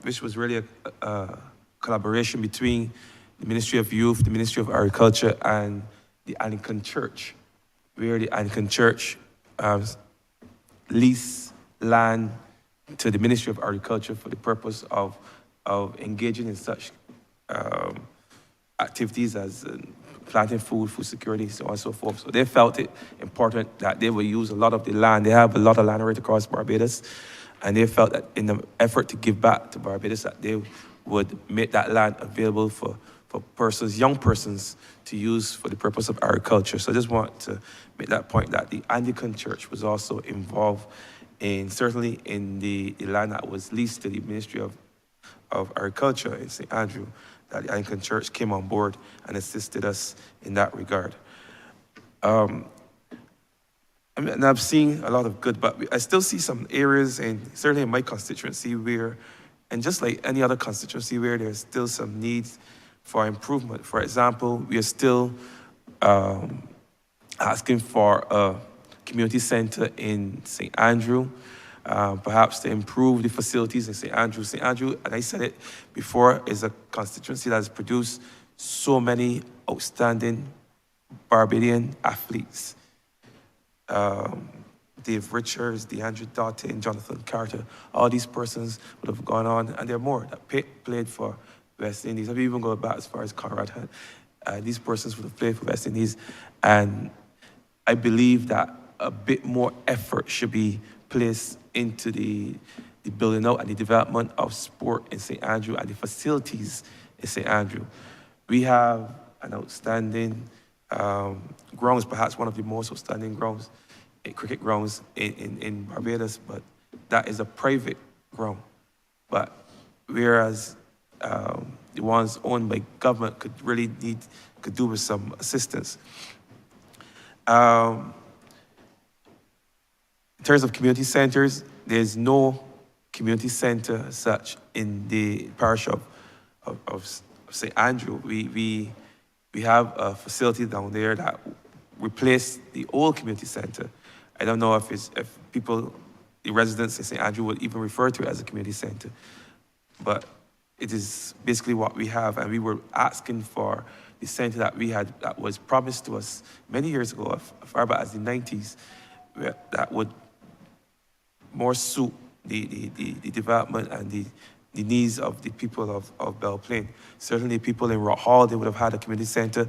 which was really a collaboration between the Ministry of Youth, the Ministry of Agriculture, and the Anglican Church, where the Anglican Church leased land to the Ministry of Agriculture for the purpose of engaging in such activities as planting food security, so on and so forth. So they felt it important that they would use a lot of the land. They have a lot of land right across Barbados, and they felt that in the effort to give back to Barbados, that they would make that land available for persons, young persons, to use for the purpose of agriculture. So I just want to make that point that the Anglican Church was also involved certainly in the land that was leased to the Ministry of Agriculture in St. Andrew, that the Anglican Church came on board and assisted us in that regard. And I've seen a lot of good, but I still see some areas, and certainly in my constituency where, and just like any other constituency, where there's still some needs for improvement. For example, we are still asking for a community center in St. Andrew, perhaps to improve the facilities in St. Andrew. St. Andrew, and I said it before, is a constituency that has produced so many outstanding Barbadian athletes. Dave Richards, DeAndre Doughton, Jonathan Carter, all these persons would have gone on, and there are more that played for West Indies. I've even gone back as far as Conrad Hunt. These persons would have played for West Indies, and I believe that a bit more effort should be placed into the building out and the development of sport in St. Andrew and the facilities in St. Andrew. We have an outstanding grounds, perhaps one of the most outstanding grounds, cricket grounds in Barbados, but that is a private ground. But whereas the ones owned by government could do with some assistance. In terms of community centers, there's no community center as such in the parish of St. Andrew. We have a facility down there that replaced the old community center. I don't know if people, the residents in St. Andrew would even refer to it as a community center, but it is basically what we have, and we were asking for the center that we had, that was promised to us many years ago, as far back as the 90s, that would more suit the development and the needs of the people of Belle Plaine. Certainly people in Rock Hall, they would have had a community center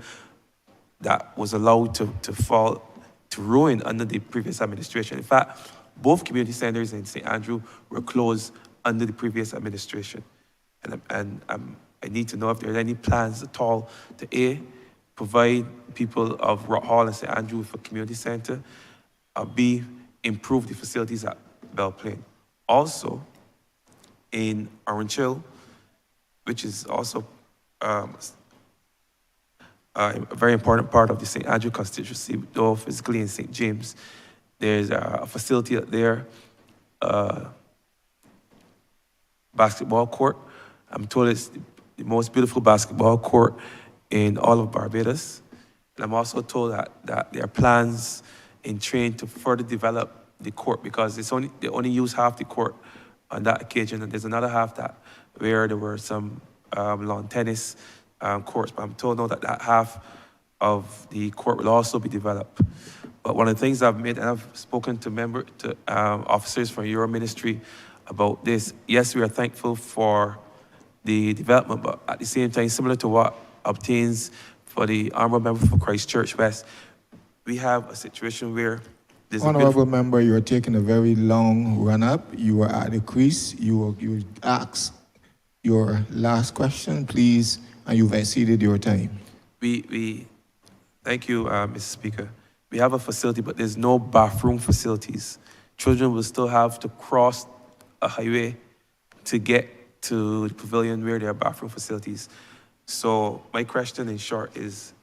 that was allowed to fall to ruin under the previous administration. In fact, both community centers in St. Andrew were closed under the previous administration. And I need to know if there are any plans at all to provide people of Rock Hall and St. Andrew with a community center, B, improve the facilities at Belle Plaine. Also, in Orange Hill, which is also a very important part of the St. Andrew constituency, though physically in St. James, there's a facility up there, basketball court. I'm told it's the most beautiful basketball court in all of Barbados. And I'm also told that there are plans in train to further develop the court, because they only use half the court on that occasion, and there's another half where there were some lawn tennis courts. But I'm told now that half of the court will also be developed. But one of the things I've spoken to officers from your ministry about this. Yes, we are thankful for the development, but at the same time, similar to what obtains for the honorable member for Christchurch West, we have a situation where there's Honorable member, you're taking a very long run-up. You were at the crease. You asked your last question, please, and you've exceeded your time. Thank you, Mr. Speaker. We have a facility, but there's no bathroom facilities. Children will still have to cross a highway to get to the pavilion where there are bathroom facilities. So my question in short is,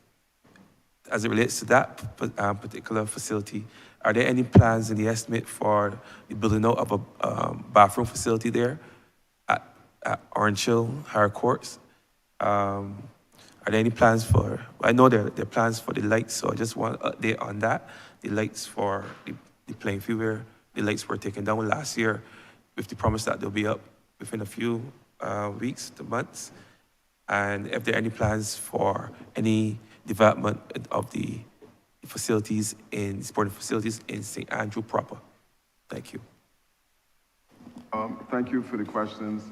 as it relates to that particular facility, are there any plans in the estimate for the building out of a bathroom facility there at Orange Hill Higher Courts? Are there any plans for, I know there are plans for the lights, so I just want an update on that. The lights for the playing field where the lights were taken down last year with the promise that they'll be up within a few weeks to months. And if there are any plans for any development of the facilities in sporting facilities in St. Andrew proper. Thank you. Thank you for the questions.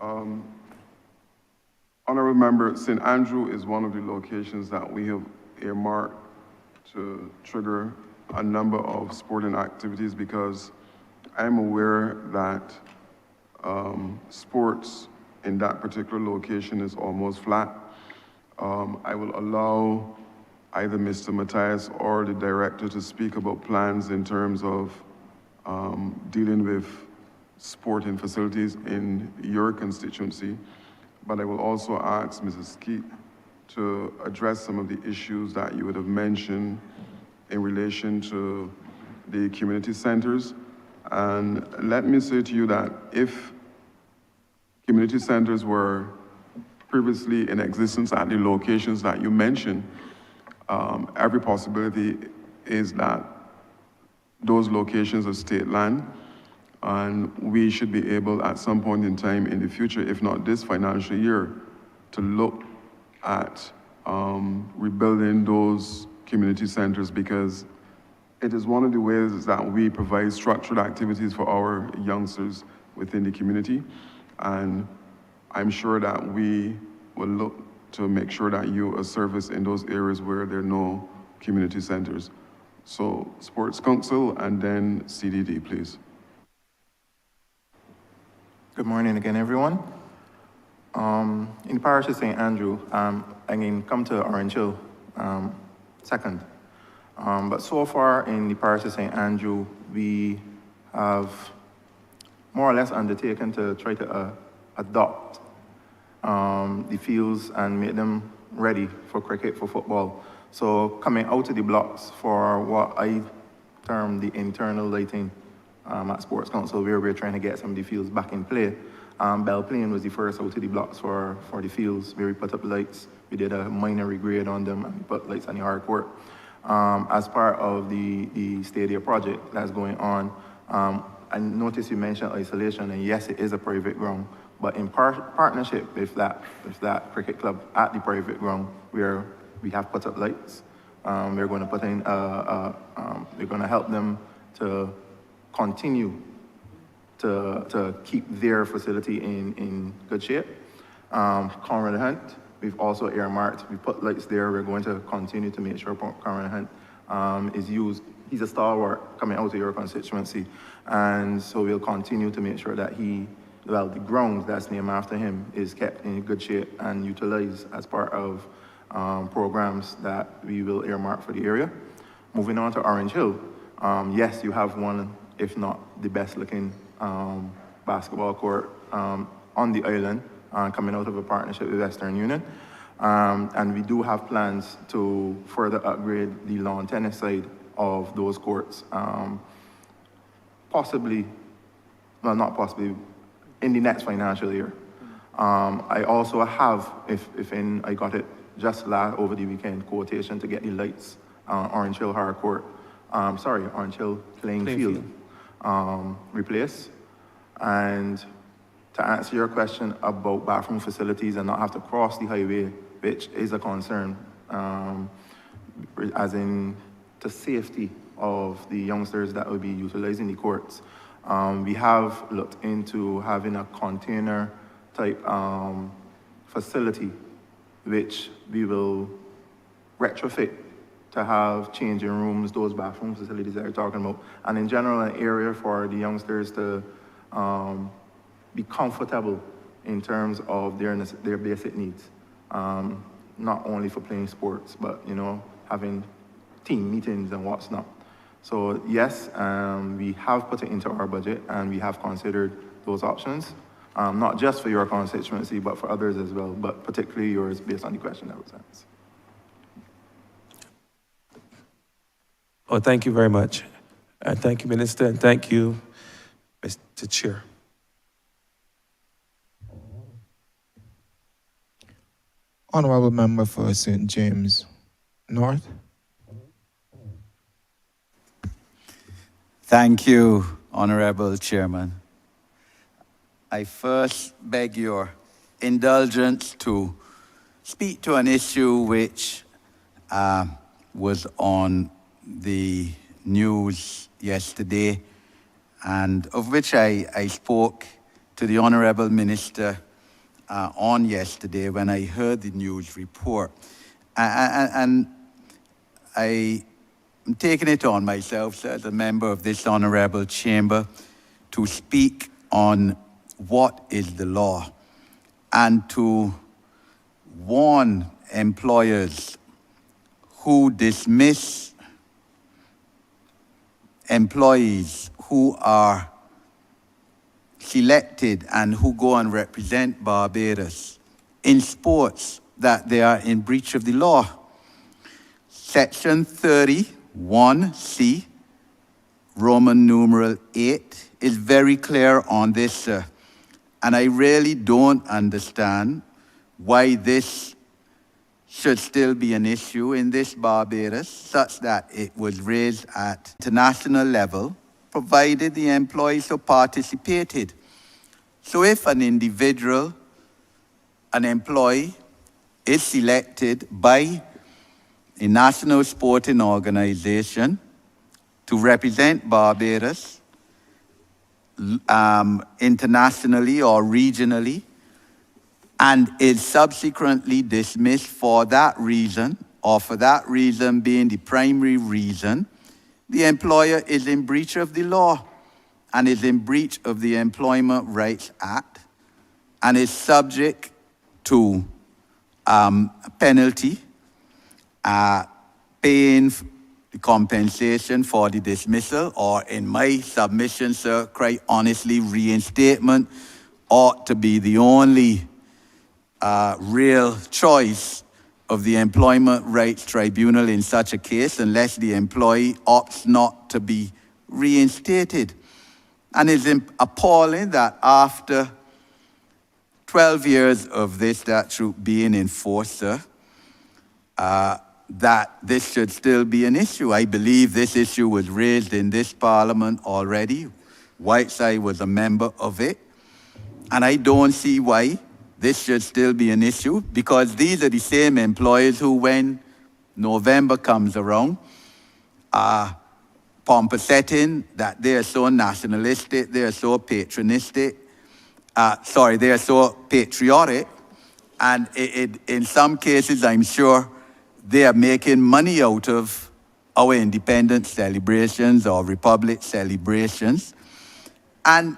Honorable Member, St. Andrew is one of the locations that we have earmarked to trigger a number of sporting activities because I'm aware that sports in that particular location is almost flat. I will allow either Mr. Matthias or the director to speak about plans in terms of dealing with sporting facilities in your constituency. But I will also ask Mrs. Skeet to address some of the issues that you would have mentioned in relation to the community centers. And let me say to you that if community centers were previously in existence at the locations that you mentioned, every possibility is that those locations are state land, and we should be able at some point in time in the future, if not this financial year, to look at rebuilding those community centers because it is one of the ways that we provide structured activities for our youngsters within the community. And I'm sure that we will look to make sure that you are serviced in those areas where there are no community centers. So Sports Council and then CDD, please. Good morning again, everyone. In the parish of St. Andrew, I can come to Orange Hill second. But so far in the parish of St. Andrew, we have more or less undertaken to try to adopt the fields and make them ready for cricket, for football. So coming out of the blocks for what I term the internal lighting at Sports Council, where we're trying to get some of the fields back in play. Bell Plain was the first out of the blocks for the fields, where we put up lights. We did a minor regrade on them, and we put lights on the hard court. As part of the Stadia project that's going on, I noticed you mentioned isolation, and yes, it is a private ground, but in partnership with that cricket club at the private ground, where we have put up lights, we're going to put in, we're going to help them to continue to keep their facility in good shape. Conrad Hunt, we've also earmarked, we put lights there, we're going to continue to make sure Conrad Hunt is used. He's a stalwart coming out of your constituency, and so we'll continue to make sure that the ground that's named after him is kept in good shape and utilized as part of programs that we will earmark for the area. Moving on to Orange Hill, yes, you have one, if not the best looking basketball court on the island, coming out of a partnership with Western Union. And we do have plans to further upgrade the lawn tennis side of those courts, possibly, well, not possibly, in the next financial year. I also have, I got it just over the weekend, quotation to get the lights Orange Hill Higher Court, Orange Hill playing field replaced. And to answer your question about bathroom facilities and not have to cross the highway, which is a concern, as in the safety of the youngsters that will be utilizing the courts. We have looked into having a container type facility, which we will retrofit to have changing rooms, those bathroom facilities that you're talking about, and in general, an area for the youngsters to be comfortable in terms of their basic needs, not only for playing sports, but having team meetings and what's not. So yes, we have put it into our budget, and we have considered those options, not just for your constituency, but for others as well, but particularly yours based on the question that was asked. Oh, thank you very much. And thank you, Minister, and thank you, Mr. Chair. Honorable Member for St. James North. Thank you, Honorable Chairman. I first beg your indulgence to speak to an issue which was on the news yesterday, and of which I spoke to the Honorable Minister on yesterday when I heard the news report. And I'm taking it on myself, sir, as a member of this honorable chamber, to speak on what is the law and to warn employers who dismiss employees who are selected and who go and represent Barbados in sports that they are in breach of the law. Section 31C, Roman numeral 8, is very clear on this, sir. And I really don't understand why this should still be an issue in this Barbados, such that it was raised at international level, provided the employees so participated. So if an individual, an employee, is selected by a national sporting organization to represent Barbados internationally or regionally, and is subsequently dismissed for that reason, or for that reason being the primary reason, the employer is in breach of the law and is in breach of the Employment Rights Act and is subject to a penalty, paying the compensation for the dismissal, or in my submission, sir, quite honestly, reinstatement ought to be the only real choice of the Employment Rights Tribunal in such a case, unless the employee opts not to be reinstated. And it's appalling that after 12 years of this statute being enforced, sir, that this should still be an issue. I believe this issue was raised in this Parliament already. Whiteside was a member of it. And I don't see why this should still be an issue, because these are the same employees who, when November comes around, are pomposetting that they are so nationalistic, they are so patriotic, they are so patriotic, and in some cases, I'm sure, they are making money out of our independence celebrations or Republic celebrations. And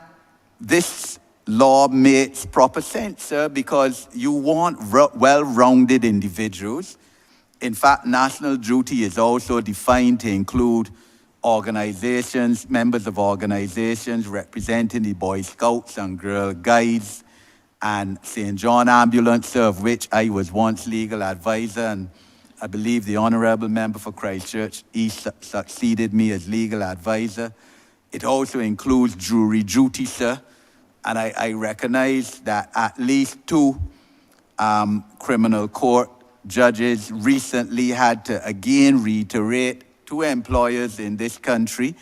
this law makes proper sense, sir, because you want well-rounded individuals. In fact, national duty is also defined to include organizations, members of organizations representing the Boy Scouts and Girl Guides and St. John Ambulance, of which I was once legal advisor, and I believe the honorable member for Christchurch, he succeeded me as legal advisor. It also includes jury duty, sir. And I recognize that at least 2 criminal court judges recently had to again reiterate to employers in this country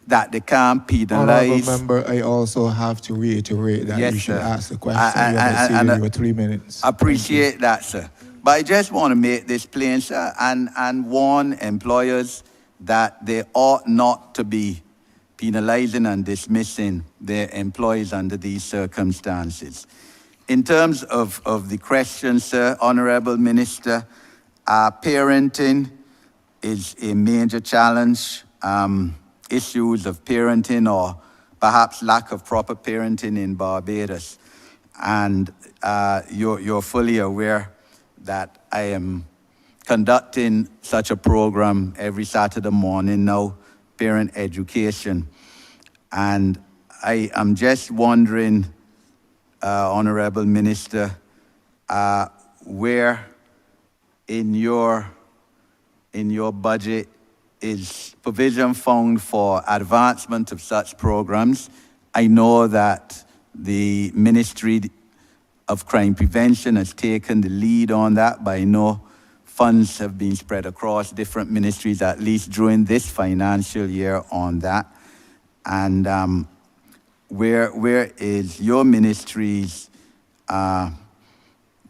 that they can't penalize. Honorable member, I also have to reiterate that Yes, you should sir. ask the question. You have your 3 minutes. Appreciate that, sir. But I just want to make this plain, sir, and warn employers that they ought not to be penalizing and dismissing their employees under these circumstances. In terms of the question, sir, Honorable Minister, parenting is a major challenge. Issues of parenting or perhaps lack of proper parenting in Barbados. And you're fully aware that I am conducting such a program every Saturday morning now, parent education. And I am just wondering, Honorable Minister, where in your budget is provision found for advancement of such programs. I know that the Ministry of Crime Prevention has taken the lead on that, but I know funds have been spread across different ministries, at least during this financial year on that. And where is your ministry's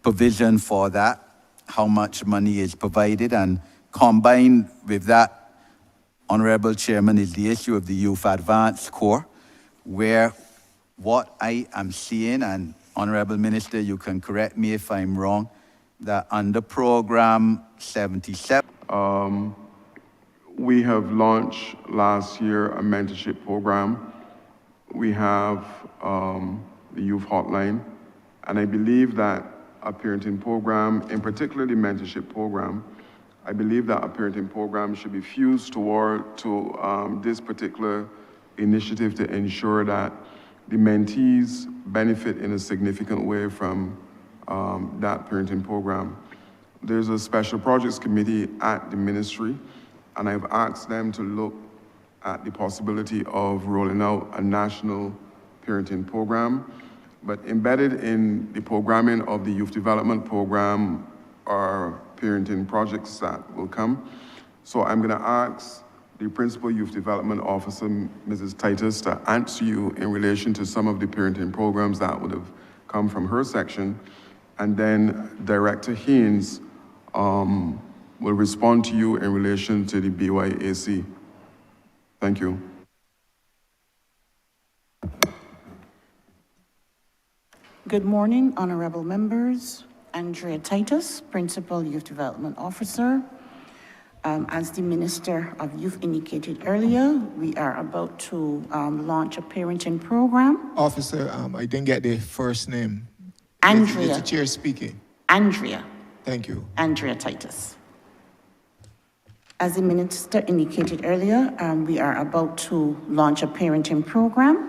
provision for that? How much money is provided? And combined with that, Honorable Chairman, is the issue of the Youth Advance Corps, where what I am seeing, and Honorable Minister, you can correct me if I'm wrong, that under Program 77, we have launched last year a mentorship program. We have the youth hotline, and I believe that a parenting program, in particular the mentorship program, I believe that a parenting program should be fused to this particular initiative to ensure that the mentees benefit in a significant way from that parenting program. There's a special projects committee at the ministry, and I've asked them to look at the possibility of rolling out a national parenting program. But embedded in the programming of the youth development program are parenting projects that will come. So I'm gonna ask the Principal Youth Development Officer, Mrs. Titus, to answer you in relation to some of the parenting programs that would have come from her section. And then Director Haynes will respond to you in relation to the BYAC. Thank you. Good morning, honorable members. Andrea Titus, Principal Youth Development Officer. As the Minister of Youth indicated earlier, we are about to launch a parenting program. Officer, I didn't get the first name. Andrea. It's the chair speaking. Andrea. Thank you. Andrea Titus. As the Minister indicated earlier, we are about to launch a parenting program.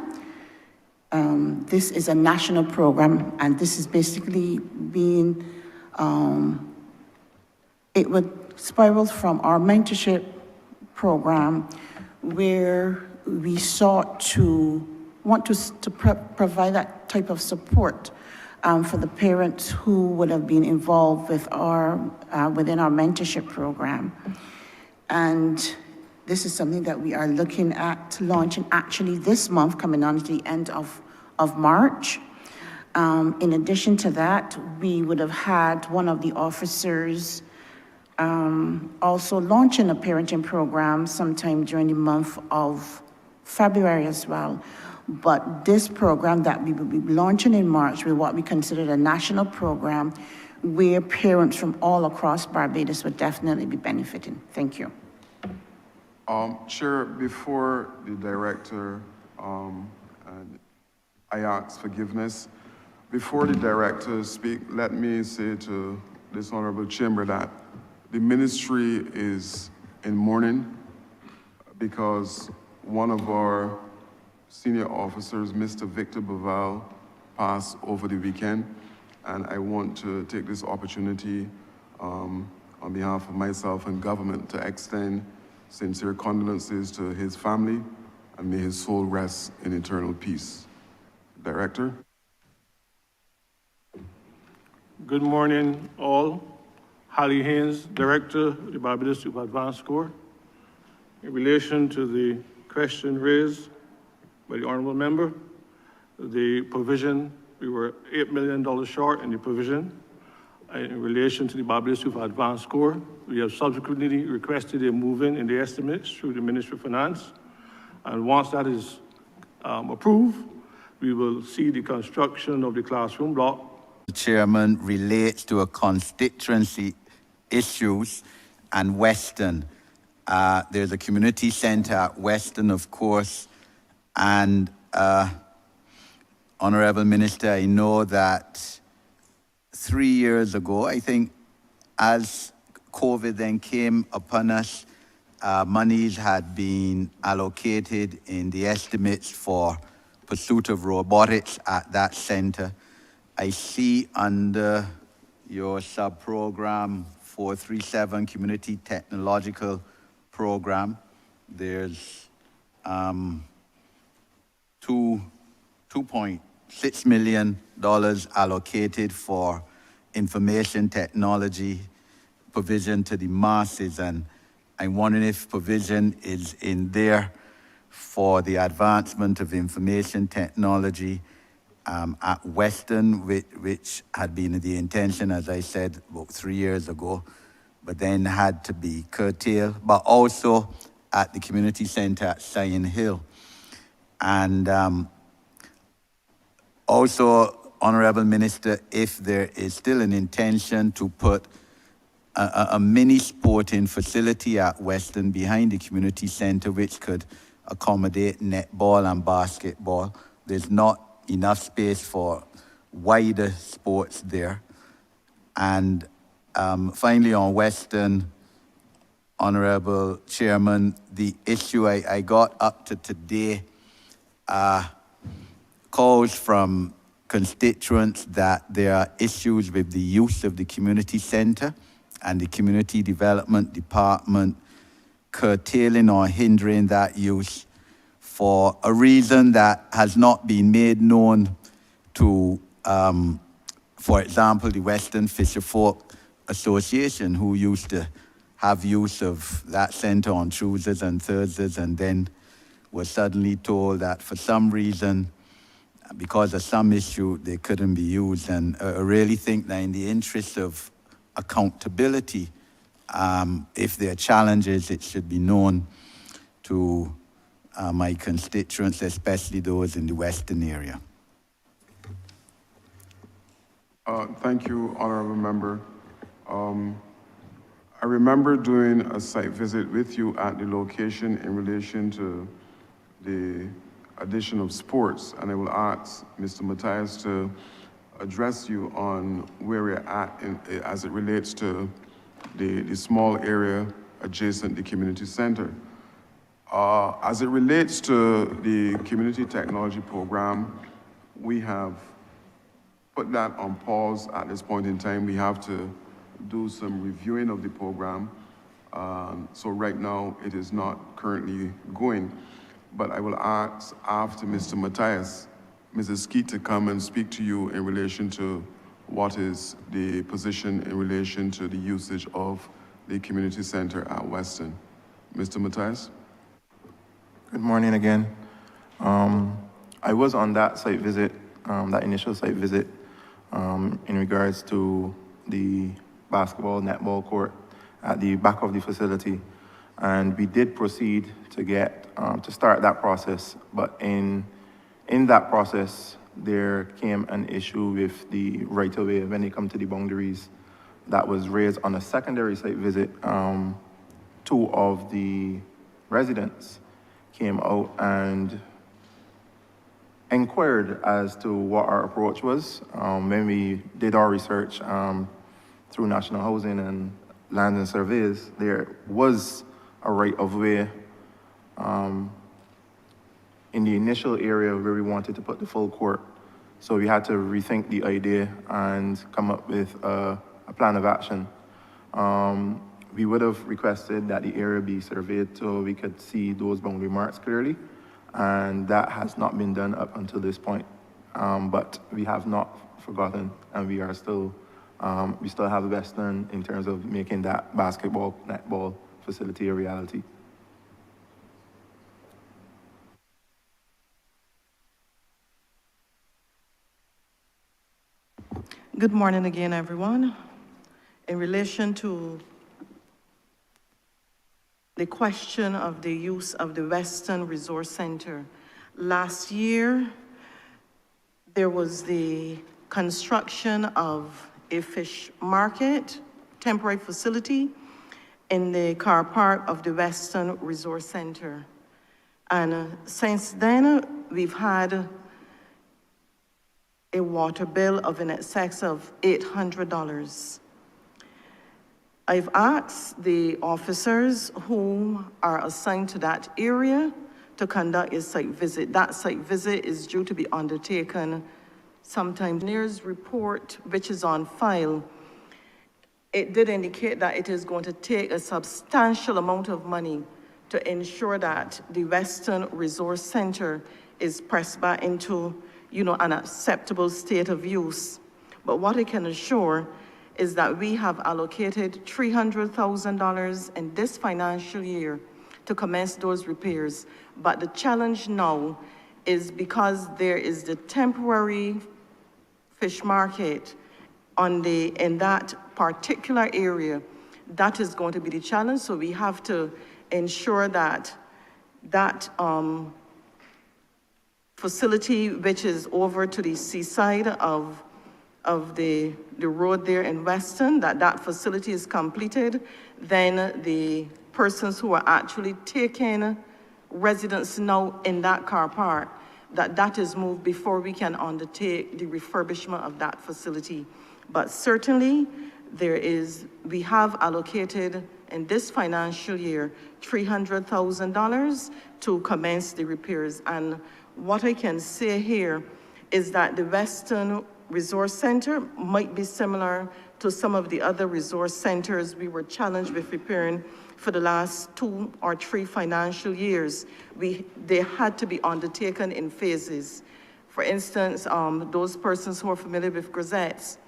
This is a national program, and this is basically being, it would spiral from our mentorship program, where we want to provide that type of support for the parents who would have been involved with within our mentorship program. And this is something that we are looking at launching actually this month, coming on to the end of March. In addition to that, we would have had one of the officers also launching a parenting program sometime during the month of February as well. But this program that we will be launching in March will what we consider a national program where parents from all across Barbados would definitely be benefiting. Thank you. Chair, before the director, and I ask forgiveness, before the director speak, let me say to this honorable chamber that the ministry is in mourning because one of our senior officers, Mr. Victor Baval, passed over the weekend, and I want to take this opportunity on behalf of myself and government to extend sincere condolences to his family, and may his soul rest in eternal peace. Director. Good morning, all. Holly Haynes, Director of the Barbados Youth Advance Corps. In relation to the question raised by the honorable member, the provision, we were $8 million short in the provision in relation to the Barbados Youth Advance Corps. We have subsequently requested a move-in the estimates through the Ministry of Finance. And once that is approved, we will see the construction of the classroom block. The chairman relates to a constituency issues and Western. There's a community center at Western, of course, and Honorable Minister, I know that 3 years ago, I think, as COVID then came upon us, monies had been allocated in the estimates for pursuit of robotics at that center. I see under your sub-program 437 Community Technological program. There's $2.6 million allocated for information technology provision to the masses, and I'm wondering if provision is in there for the advancement of information technology at Western, which had been the intention, as I said, about 3 years ago, but then had to be curtailed, but also at the community center at Sion Hill. And also, Honorable Minister, if there is still an intention to put a mini sporting facility at Western behind the community center, which could accommodate netball and basketball. There's not enough space for wider sports there. And finally, on Western, Honorable Chairman, the issue I got up to today calls from constituents that there are issues with the use of the community center and the community development department curtailing or hindering that use for a reason that has not been made known to, for example, the Western Fisherfolk Association, who used to have use of that center on Tuesdays and Thursdays, and then was suddenly told that for some reason, because of some issue, they couldn't be used. And I really think that in the interest of accountability, if there are challenges, it should be known to my constituents, especially those in the Western area. Thank you, Honorable Member. I remember doing a site visit with you at the location in relation to the addition of sports, and I will ask Mr. Matthias to address you on where we're at as it relates to the small area adjacent to the community center. As it relates to the community technology program, we have put that on pause at this point in time. We have to do some reviewing of the program. So right now, it is not currently going. But I will ask after Mr. Matthias, Mrs. Skeet to come and speak to you in relation to what is the position in relation to the usage of the community center at Western. Mr. Matthias? Good morning again. I was on that site visit, that initial site visit, in regards to the basketball, netball court at the back of the facility. And we did proceed to get, to start that process. But in that process, there came an issue with the right-of-way when it comes to the boundaries that was raised on a secondary site visit. Two of the residents came out and inquired as to what our approach was. When we did our research through National Housing and Land and Surveys, there was a right-of-way in the initial area where we wanted to put the full court. So we had to rethink the idea and come up with a plan of action. We would have requested that the area be surveyed so we could see those boundary marks clearly, and that has not been done up until this point. But we have not forgotten, and we are still, we still have the best done in terms of making that basketball, netball facility a reality. Good morning again, everyone. In relation to the question of the use of the Western Resource Center, last year, there was the construction of a fish market, temporary facility, in the car park of the Western Resource Center. And since then, we've had a water bill of in excess of $800. I've asked the officers who are assigned to that area to conduct a site visit. That site visit is due to be undertaken sometime. Engineer's report, which is on file, it did indicate that it is going to take a substantial amount of money to ensure that the Western Resource Center is pressed back into, an acceptable state of use. But what I can assure is that we have allocated $300,000 in this financial year to commence those repairs. But the challenge now is because there is the temporary fish market in that particular area, that is going to be the challenge. So we have to ensure that facility, which is over to the seaside of the road there in Weston, that facility is completed. Then the persons who are actually taking residents now in that car park, that is moved before we can undertake the refurbishment of that facility. But certainly, we have allocated in this financial year $300,000 to commence the repairs. And what I can say here is that the Western Resource Center might be similar to some of the other resource centers we were challenged with repairing for the last 2 or 3 financial years. They had to be undertaken in phases. For instance, those persons who are familiar with Grisette's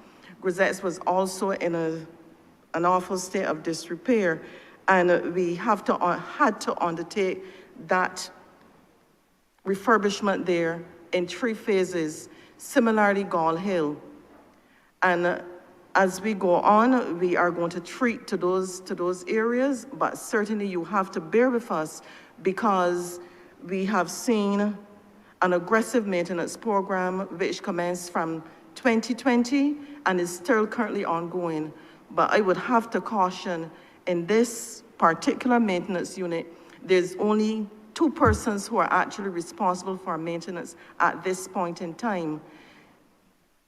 was also in an awful state of disrepair, and we had to undertake that refurbishment there in 3 phases. Similarly, Gall Hill. And as we go on, we are going to treat to those areas, but certainly you have to bear with us because we have seen an aggressive maintenance program which commenced from 2020 and is still currently ongoing. But I would have to caution, in this particular maintenance unit, there's only 2 persons who are actually responsible for maintenance at this point in time.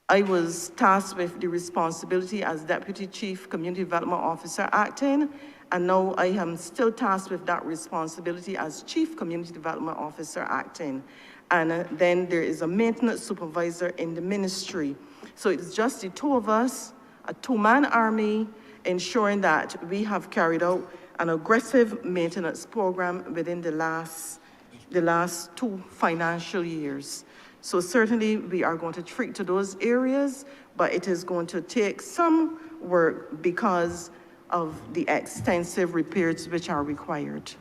I was tasked with the responsibility as Deputy Chief Community Development Officer acting, and now I am still tasked with that responsibility as Chief Community Development Officer acting. And then there is a maintenance supervisor in the ministry. So it's just the 2 of us, a 2-man army, ensuring that we have carried out an aggressive maintenance program within the last 2 financial years. So certainly we are going to treat to those areas, but it is going to take some work because of the extensive repairs which are required.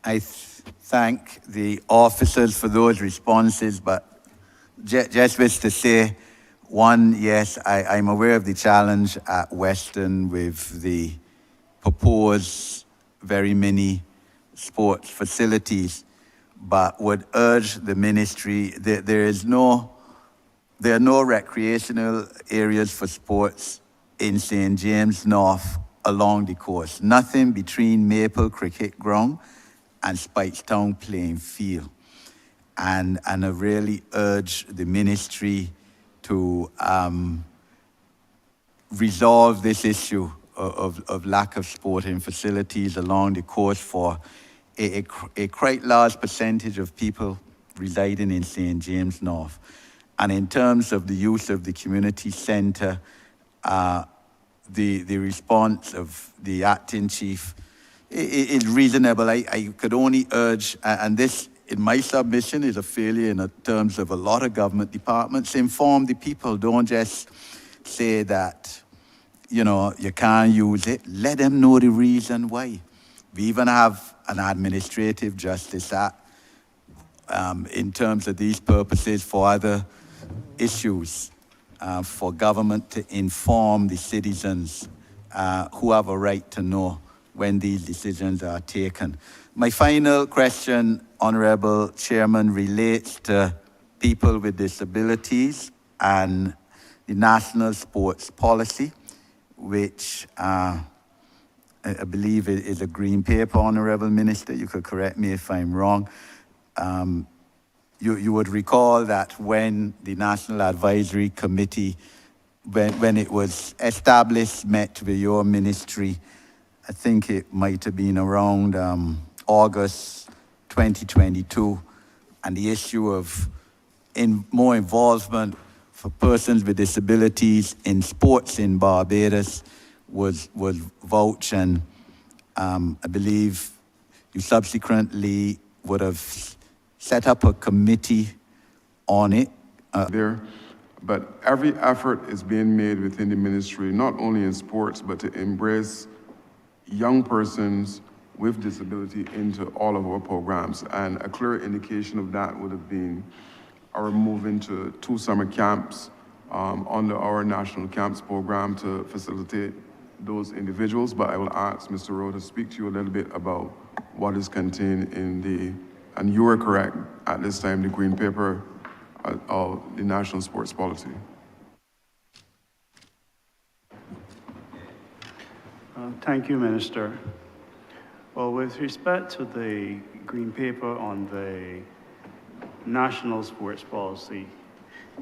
I thank the officers for those responses, but just wish to say, one, yes, I'm aware of the challenge at Western with the proposed very many sports facilities, but would urge the ministry that there are no recreational areas for sports in St. James North along the coast. Nothing between Maple Cricket Ground and Spikestown playing field. And I really urge the ministry to resolve this issue of lack of sporting facilities along the coast for a quite large percentage of people residing in St. James North. And in terms of the use of the community center, the response of the acting chief is reasonable. I could only urge, and this in my submission is a failure in terms of a lot of government departments, inform the people. Don't just say that, you can't use it. Let them know the reason why. We even have an administrative justice act in terms of these purposes for other issues, for government to inform the citizens who have a right to know when these decisions are taken. My final question, Honorable Chairman, relates to people with disabilities and the National Sports Policy, which I believe it is a green paper, Honorable Minister. You could correct me if I'm wrong. You would recall that when the National Advisory Committee, when it was established, met with your ministry, I think it might have been around August 2022, and the issue of more involvement for persons with disabilities in sports in Barbados was vouched, and I believe you subsequently would have set up a committee on it. There, but every effort is being made within the ministry, not only in sports, but to embrace young persons with disability into all of our programs. And a clear indication of that would have been our move into 2 summer camps under our national camps program to facilitate those individuals. But I will ask Mr. Rowe to speak to you a little bit about what is contained in the, and you are correct, at this time, the green paper of the national sports policy. Thank you, Minister. Well, with respect to the green paper on the national sports policy,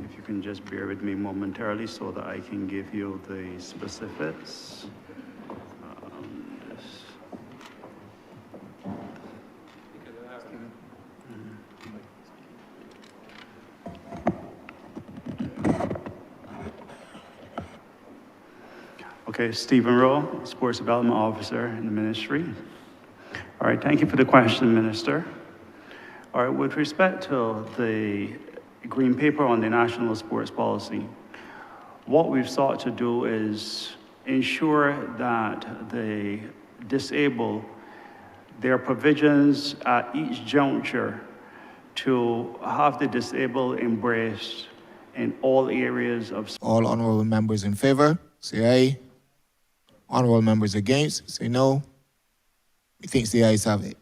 if you can just bear with me momentarily so that I can give you the specifics. Okay, Stephen Rowe, Sports Development Officer in the ministry. All right, thank you for the question, Minister. All right, with respect to the green paper on the national sports policy, what we've sought to do is ensure that the disabled, there are provisions at each juncture to have the disabled embraced in all areas of. All honorable members in favor, say aye. Honorable members against, say no. Methinks the ayes have it.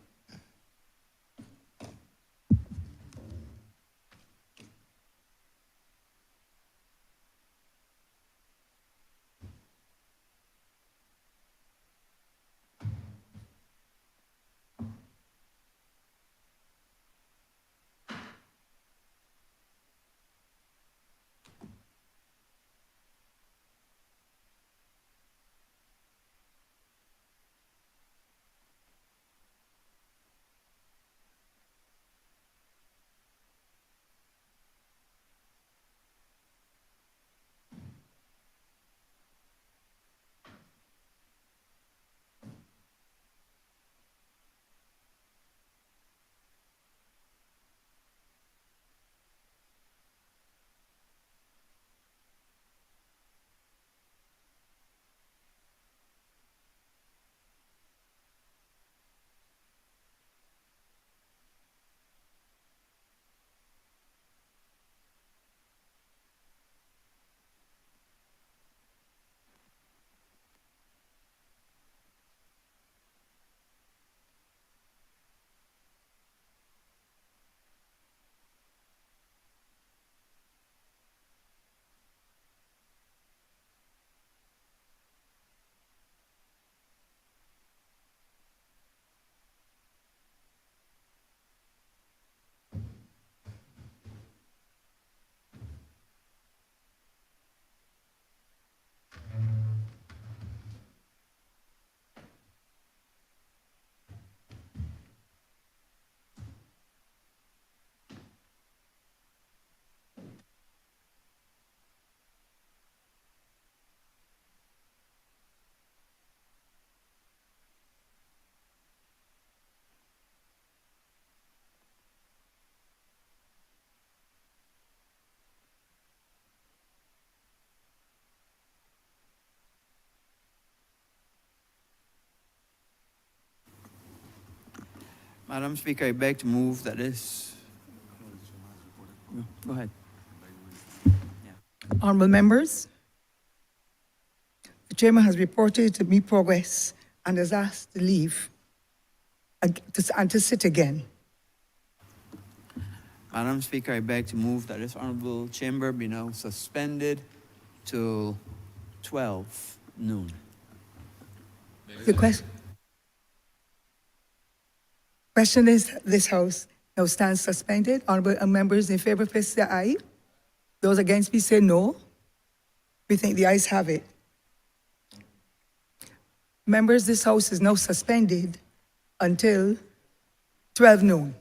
Madam Speaker, I beg to move that this. Go ahead. Honorable members, the chairman has reported to me progress and has asked to leave and to sit again. Madam Speaker, I beg to move that this honorable chamber be now suspended till 12 noon. The question is, this House now stands suspended. Honorable members in favor, please say aye. Those against, please say no. We think the ayes have it. Members, this House is now suspended until 12 noon.